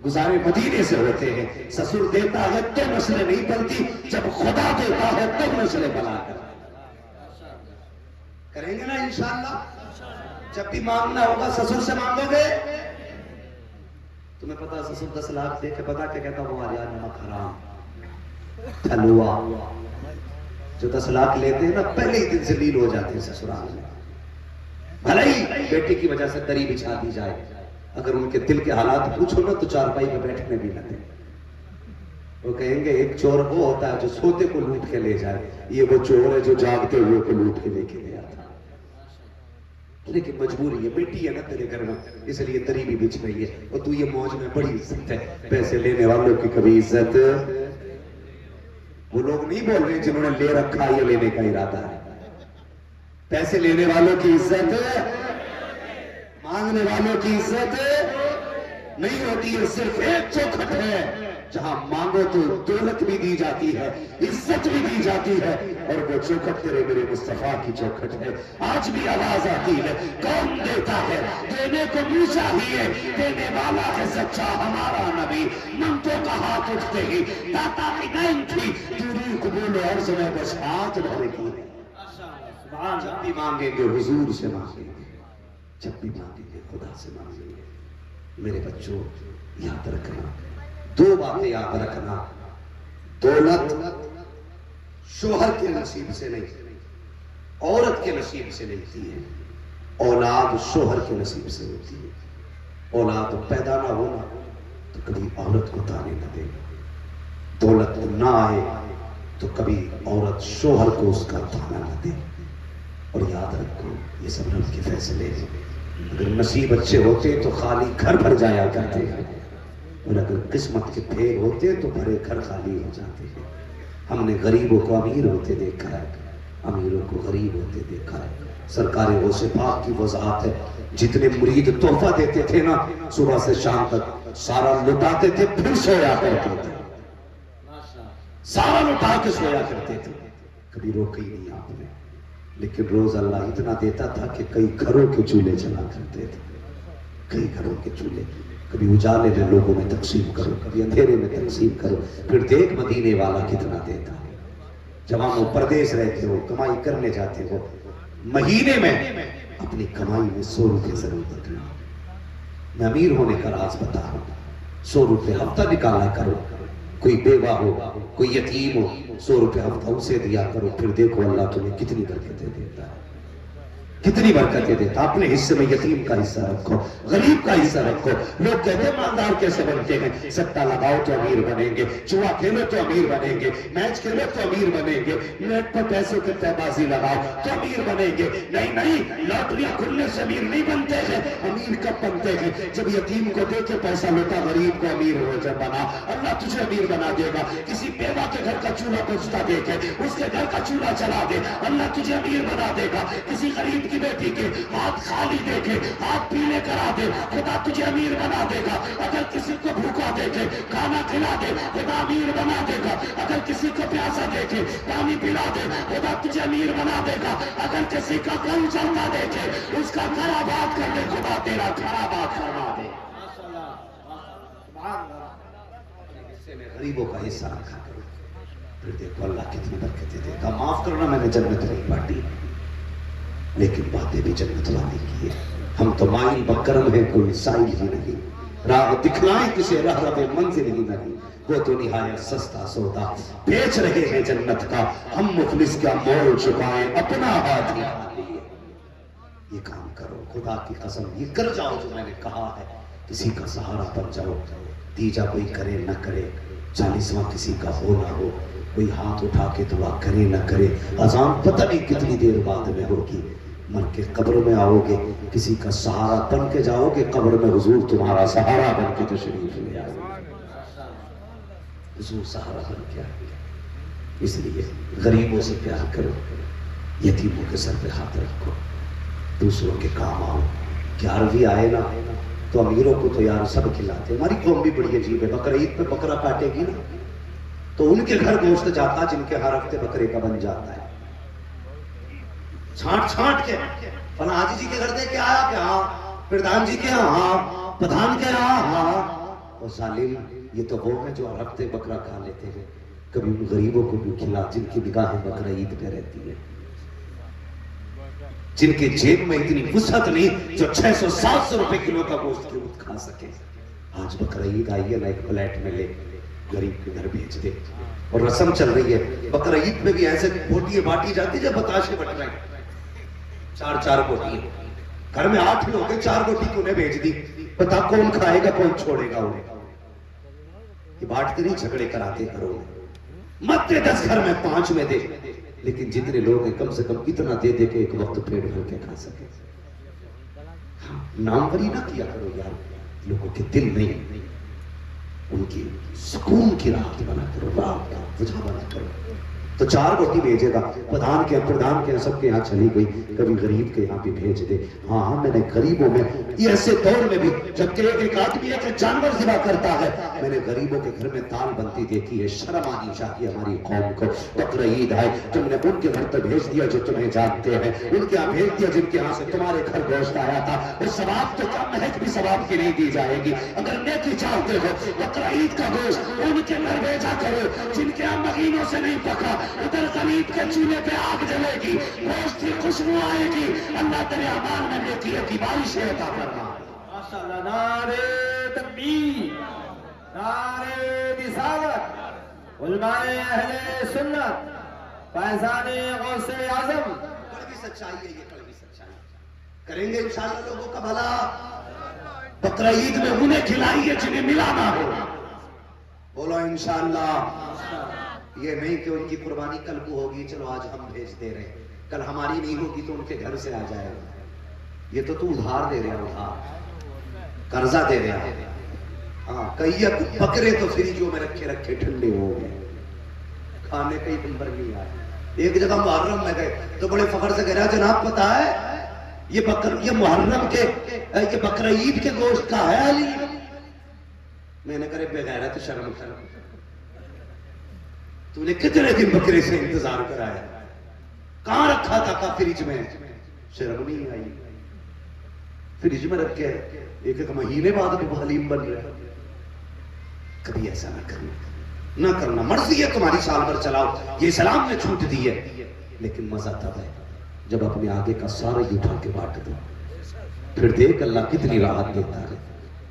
گزارے مدینے سے ہوتے ہیں. سسر دیتا ہے تو نسلیں نہیں پلتی، جب خدا دیتا ہے تو نسلیں بنا کر. کریں گے نا انشاءاللہ؟ جب بھی مانگنا ہوگا سسر سے مانگو گے. تمہیں پتا سسر 10 لاکھ دے کے بتا کے کہتا وہ آیا نمک حرام حلوا. جو 10 لاکھ لیتے ہیں نا پہلے ہی دن سے لیل ہو جاتے ہیں سسرال میں. بھلے ہی بیٹی کی وجہ سے دری بچھا دی جائے، اگر ان کے دل کے حالات پوچھو نا تو چارپائی پہ بیٹھنے بھی نہ دیں. وہ کہیں گے ایک چور وہ ہوتا ہے جو سوتے کو لوٹ کے لے جائے، یہ وہ چور ہے جو جاگتے ہوئے کو لوٹ کے لے کے لے آتا. لیکن مجبوری ہے، بیٹی ہے نا تیرے گھر میں، اس لیے دری بھی بچھ رہی ہے. اور تو یہ موج میں بڑی عزت ہے. پیسے لینے والوں کی کبھی عزت، وہ لوگ نہیں بول رہے جنہوں نے لے رکھا یہ لینے کا ارادہ ہے. پیسے لینے والوں کی عزت، مانگنے والوں کی عزت نہیں ہوتی ہے. صرف ایک چوکھٹ ہے جہاں مانگو تو دولت بھی دی جاتی ہے، عزت بھی دی جاتی ہے، اور وہ چوکھٹ تیرے میرے مصطفیٰ کی چوکھٹ ہے. آج بھی آواز آتی ہے کون دیتا ہے؟ دینے کو منہ چاہیے، دینے والا ہے سچا ہمارا نبی. منگتوں کا ہاتھ اٹھتے ہی داتا کی نین تھی، دوری قبول اور سمے بس ہاتھ بھرے کی. جب بھی مانگیں گے حضور سے مانگیں گے، جب بھی مانگیں گے خدا سے مانگیں گے. میرے بچوں یاد رکھنا، 2 باتیں یاد رکھنا. دولت شوہر کے نصیب سے نہیں، عورت کے نصیب سے ملتی ہے. اولاد شوہر کے نصیب سے ہوتی ہے. اولاد پیدا نہ ہونا تو کبھی عورت کو تانے نہ دے. دولت نہ آئے تو کبھی عورت شوہر کو اس کا تانا نہ دے. اور یاد رکھو یہ سب رب کے فیصلے ہیں. اگر نصیب اچھے ہوتے تو خالی گھر بھر جایا کرتے ہیں، اور اگر قسمت کے پھیر ہوتے تو بھرے گھر خالی ہو جاتے ہیں. ہم نے غریبوں کو امیر ہوتے دیکھا ہے، امیروں کو غریب ہوتے دیکھا ہے. سرکار غوث پاک کی وضاحت ہے، جتنے مرید تحفہ دیتے تھے نا صبح سے شام تک سارا لٹاتے تھے پھر سویا کرتے تھے. سارا لٹا کے سویا کرتے تھے، کبھی روکا ہی نہیں آپ نے. لیکن روز اللہ اتنا دیتا تھا کہ کئی گھروں کے چولہے چلا کرتے تھے، کئی گھروں کے چولہے. کبھی اجالے میں لوگوں میں تقسیم کرو، کبھی اندھیرے میں تقسیم کرو، پھر دیکھ مدینے والا کتنا دیتا ہے. جوانوں پردیس رہتے ہو، کمائی کرنے جاتے ہو، مہینے میں اپنی کمائی میں 100 روپے ضرور رکھنا. میں امیر ہونے کا راز بتا رہا ہوں. 100 روپے ہفتہ نکالا کرو. کوئی بیوہ ہو، کوئی یتیم ہو، 100 روپے ہفتہ اسے دیا کرو، پھر دیکھو اللہ تمہیں کتنی برکتیں دیتا ہے. کتنی برکتیں دیتا. اپنے حصے میں یتیم کا حصہ رکھو, غریب کا حصہ رکھو. لوگ کہتے ہیں مالدار کیسے بنتے ہیں؟ سٹا لگاؤ تو امیر بنیں گے, جوا کھیلو تو امیر بنیں گے, میچ کھیلو تو امیر بنیں گے, نیٹ پر پیسوں کی تہ بازی لگاؤ تو امیر بنیں گے. نہیں, لاٹریاں کھلنے سے امیر نہیں بنتے ہیں. امیر کب بنتے ہیں؟ جب یتیم کو دے کے پیسہ لوٹا, غریب کو امیر ہو جب بنا. اللہ تجھے امیر بنا دے گا. کسی بیوہ کے گھر کا چولہا بجتا دیکھے, اس کے گھر کا چولہا چلا دے, اللہ تجھے امیر بنا دے گا. کسی غریب کی بیٹی کے ہاتھ خالی دیکھے, ہاتھ پیلے کرا دے, خدا تجھے امیر بنا دے گا. اگر کسی کو بھوکا دیکھے, کھانا کھلا دے, خدا امیر بنا دے گا. اگر کسی کو پیاسا دیکھے, پانی پلا دے, خدا تجھے امیر بنا دے گا. اگر کسی کا کل چلتا دیکھے, اس کا گھر آباد کر دے, خدا تیرا گھر آباد کروا دے. غریبوں کا حصہ رکھا کرو, پھر دیکھو اللہ کتنی برکتیں دے گا. معاف کرنا, میں نے جنت نہیں بانٹی, لیکن باتیں بھی جنت والی کی ہے. ہم تو مائل بکرم ہے, کوئی سائل ہی نہیں. راہ دکھلائیں کسے راہ رب منزل ہی نہیں. وہ تو نہایت سستا سودا بیچ رہے ہیں جنت کا, ہم مفلس کا مول چکائیں اپنا ہاتھ ہی. یہ کام کرو, خدا کی قسم یہ کر جاؤ جو میں نے کہا ہے. کسی کا سہارا بن جاؤ, دیجا کوئی کرے نہ کرے, 40واں کسی کا ہو نہ ہو, کوئی ہاتھ اٹھا کے دعا کرے نہ کرے, اذان پتہ نہیں کتنی دیر بعد میں ہوگی. مر کے قبر میں آؤ گے, کسی کا سہارا بن کے جاؤ گے, قبر میں حضور تمہارا سہارا بن کے تشریف لے آئے گے. حضور سہارا بن کے آئے گے. اس لیے غریبوں سے پیار کرو, یتیموں کے سر پہ ہاتھ رکھو, دوسروں کے کام آؤ. 11ویں آئے نا تو امیروں کو تو یار سب کھلاتے. ہماری قوم بھی بڑی عجیب ہے, بقرعید پہ بکرا کاٹے گی نا تو ان کے گھر گوشت جاتا جن کے ہر ہفتے بکرے کا بن جاتا ہے. چھانٹ کے فلاں حاجی جی کے گھر دے کے آیا کہ ہاں, پردھان جی کے ہاں, پردھان کے ہاں. اور ظالم, یہ تو وہ ہیں جو ہر ہفتے بکرا کھا لیتے ہیں. کبھی ان غریبوں کو بھی کھلا جن کی نگاہیں بقرعید پہ رہتی ہے, جن کے جیب میں اتنی وسعت نہیں جو 600-700 روپے کلو کا گوشت کھا سکے. آج بقرعید آئی ہے نا, ایک پلیٹ میں لے غریب کے گھر بھیج دے. اور رسم چل رہی ہے بقرعید میں بھی ایسے بوٹیاں بانٹی جاتی جب بتاشے بٹ رہے ہیں, 4 بوٹیاں. گھر میں 8 لوگ ہیں, 4 بوٹی انہیں بھیج دی. بتا کون کھائے گا, کون چھوڑے گا انہیں؟ یہ بانٹتے نہیں, جھگڑے کراتے کرو. مت دے 10 گھر میں 5 میں دے, لیکن جتنے لوگ ہیں کم سے کم اتنا دے دے کہ ایک وقت پیٹ بھر کے کھا سکے. ناموری نہ کیا کرو یار, لوگوں کے دل نہیں, ان کی سکون کی راحت بنا کرو, راحت کا وجہ بنا کرو. تو 4 بوٹی بھیجے گا. پردھان کے سب کے یہاں چلی گئی, کبھی غریب کے یہاں بھی بھیج دے. ہاں میں نے غریبوں میں, یہ ایسے دور میں بھی جبکہ ایک آدمی ہے کہ جانور ذبح کرتا ہے, میں نے غریبوں کے گھر میں دال بنتی دیکھی ہے. شرم آنی چاہیے ہماری قوم کو. بقرعید ہے, تم نے ان کے گھر تک بھیج دیا جو تمہیں جانتے ہیں, ان کے یہاں بھیج دیا جن کے یہاں سے تمہارے گھر گوشت آیا تھا. وہ ثواب تو کیا مہک بھی ثواب کی نہیں دی جائے گی. اگر نیکی چاہتے ہو بقرعید کا گوشت ان کے گھر بھیجا کرو جن کے یہاں مہینوں سے نہیں پکا. ادھر غریب کے چولہے پہ آگ جلے گی, گوشت کی خوشبو آئے گی. اللہ تیرے اعمال میں نیکی کی بارش عطا فرما. ماشاءاللہ. نعرہ تکبیر, نعرہ رسالت. علماء اہل سنت, فیضان غوث اعظم. کڑوی سچائی ہے, یہ کڑوی سچائی. کریں گے انشاءاللہ لوگوں کا بھلا. بقرعید میں انہیں کھلائیے جنہیں ملا نہ ہو. بولو انشاءاللہ. یہ نہیں کہ ان کی قربانی کل کو ہوگی, چلو آج ہم بھیج دے رہے ہیں, کل ہماری نہیں ہوگی تو ان کے گھر سے آ جائے گا. یہ تو ادھار دے رہا, ادھار قرضہ دے رہا. ہاں کئی بکرے تو فریجوں میں رکھے ٹھنڈے ہو گئے, کھانے کا ہی نمبر نہیں آیا. ایک جگہ محرم میں گئے تو بڑے فخر سے کہہ رہا, جناب پتا ہے یہ محرم کے, یہ بقرعید کے گوشت کا ہے علی. میں نے کہا بغیرت, شرم تو نے کتنے دن بکرے سے انتظار کرایا, کہاں رکھا تھا کا فریج میں؟ شرم نہیں آئی. فریج میں رکھ کے 1 مہینے بعد بھی حلیم بن رہا. کبھی ایسا نہ کرنا. مرضی ہے تمہاری, سال بھر چلاؤ, یہ اسلام نے چھوٹ دی ہے, لیکن مزہ تب ہے جب اپنے آگے کا سارا ہی اٹھا کے بانٹ دو. پھر دیکھ اللہ کتنی راحت دیتا ہے.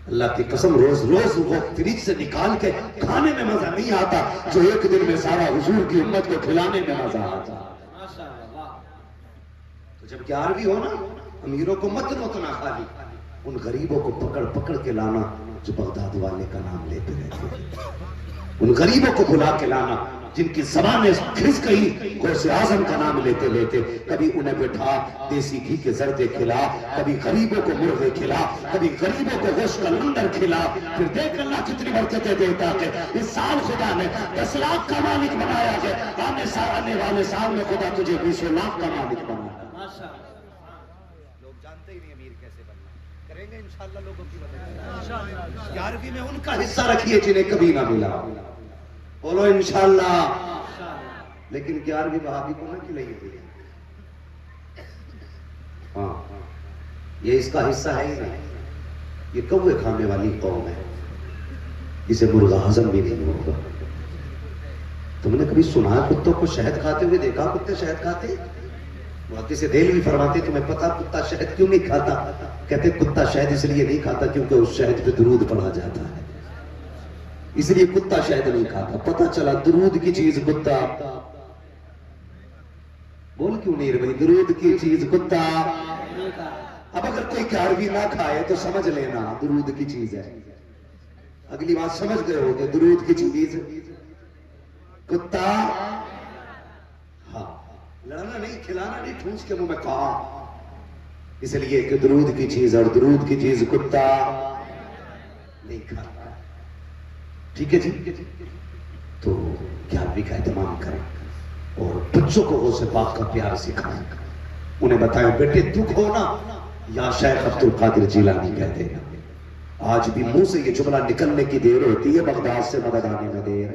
اللہ کی قسم روز وہ فریج سے نکال کے کھانے میں مزہ نہیں آتا جو ایک دن میں سارا حضور کی امت کو کھلانے میں مزہ آتا. تو جب 11ویں ہو نا امیروں کو مت نوتنا خالی، ان غریبوں کو پکڑ پکڑ کے لانا جو بغداد والے کا نام لیتے رہتے ہیں، ان غریبوں کو بلا کے لانا جن کی زبانیں کھس گئی غوث اعظم کا نام لیتے لیتے، کبھی انہیں بٹھا دیسی گھی کے زردے کھلا، کبھی غریبوں کو مرغے کھلا، کبھی غریبوں کو گوشت کا لنگر کھلا، پھر دیکھ اللہ کتنی برکتیں دیتا ہے۔ اس سال خدا نے 10 لاکھ کا مالک بنایا ہے، آنے والے سال میں خدا تجھے 20 لاکھ کا مالک بنایا۔ لوگ جانتے ہی نہیں امیر کیسے بننا ہے، کریں گے انشاءاللہ لوگوں کی مدد۔ 11ویں میں ان کا حصہ رکھیے جنہیں کبھی نہ ملا، بولو انشاءاللہ۔ لیکن 11ویں وہابی کو نہ کھلائیے ہوئی، ہاں یہ اس کا حصہ ہے ہی نہیں، یہ کوے کھانے والی قوم ہے، اسے مرغا ہضم بھی نہیں ہوگا۔ تم نے کبھی سنا کتوں کو شہد کھاتے ہوئے دیکھا؟ کتے شہد کھاتے؟ کسی دل بھی فرماتے تمہیں پتا کتا شہد کیوں نہیں کھاتا؟ کہتے کتا شہد اس لیے نہیں کھاتا کیونکہ اس شہد پہ درود پڑھا جاتا ہے، اس لیے کتا شہد نہیں کھاتا۔ پتا چلا درود کی چیز کتا، بول کیوں نہیں رہے؟ درود کی چیز کتا۔ اب اگر کوئی 11ویں نہ کھائے تو سمجھ لینا درود کی چیز ہے، اگلی بات سمجھ گئے ہو کہ درود کی چیز کتا۔ ہاں لڑنا نہیں، کھلانا نہیں، ٹھونس کے منہ میں کہا، اس لیے کہ درود کی چیز اور درود کی چیز کتا نہیں کھاتا۔ ٹھیک ہے جی؟ تو 11ویں کا اہتمام کریں اور بچوں کو غوث پاک کا پیار سکھائیں، انہیں بتائیں بیٹے دکھ ہو نا یا شیخ عبد القادر جیلانی کہتے ہیں۔ آج بھی منہ سے یہ جملہ نکلنے کی دیر ہوتی ہے، بغداد سے مدد آنے میں دیر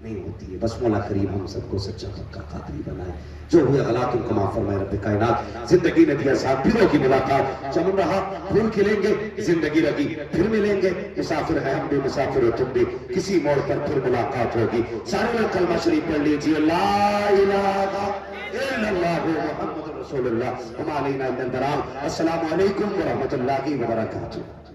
نہیں ہوتی ہے۔ بس مولا کریم ہم سب کو سچا پکا قادری بنائے، جو ہوئے غلط ان کو معاف فرمائے رب کائنات۔ زندگی نے دیا ساتھ پھروں کی ملاقات، چمن رہا پھول کھلیں گے، زندگی لگی پھر ملیں گے، مسافر ہیں ہم بھی مسافر ہو تم بھی، کسی موڑ پر پھر ملاقات ہوگی۔ سارے لوگ کلمہ شریف پڑھ لیجیے، لا الہ الا اللہ محمد رسول اللہ وما علینا الا البلاغ۔ السلام علیکم ورحمۃ اللہ وبرکاتہ۔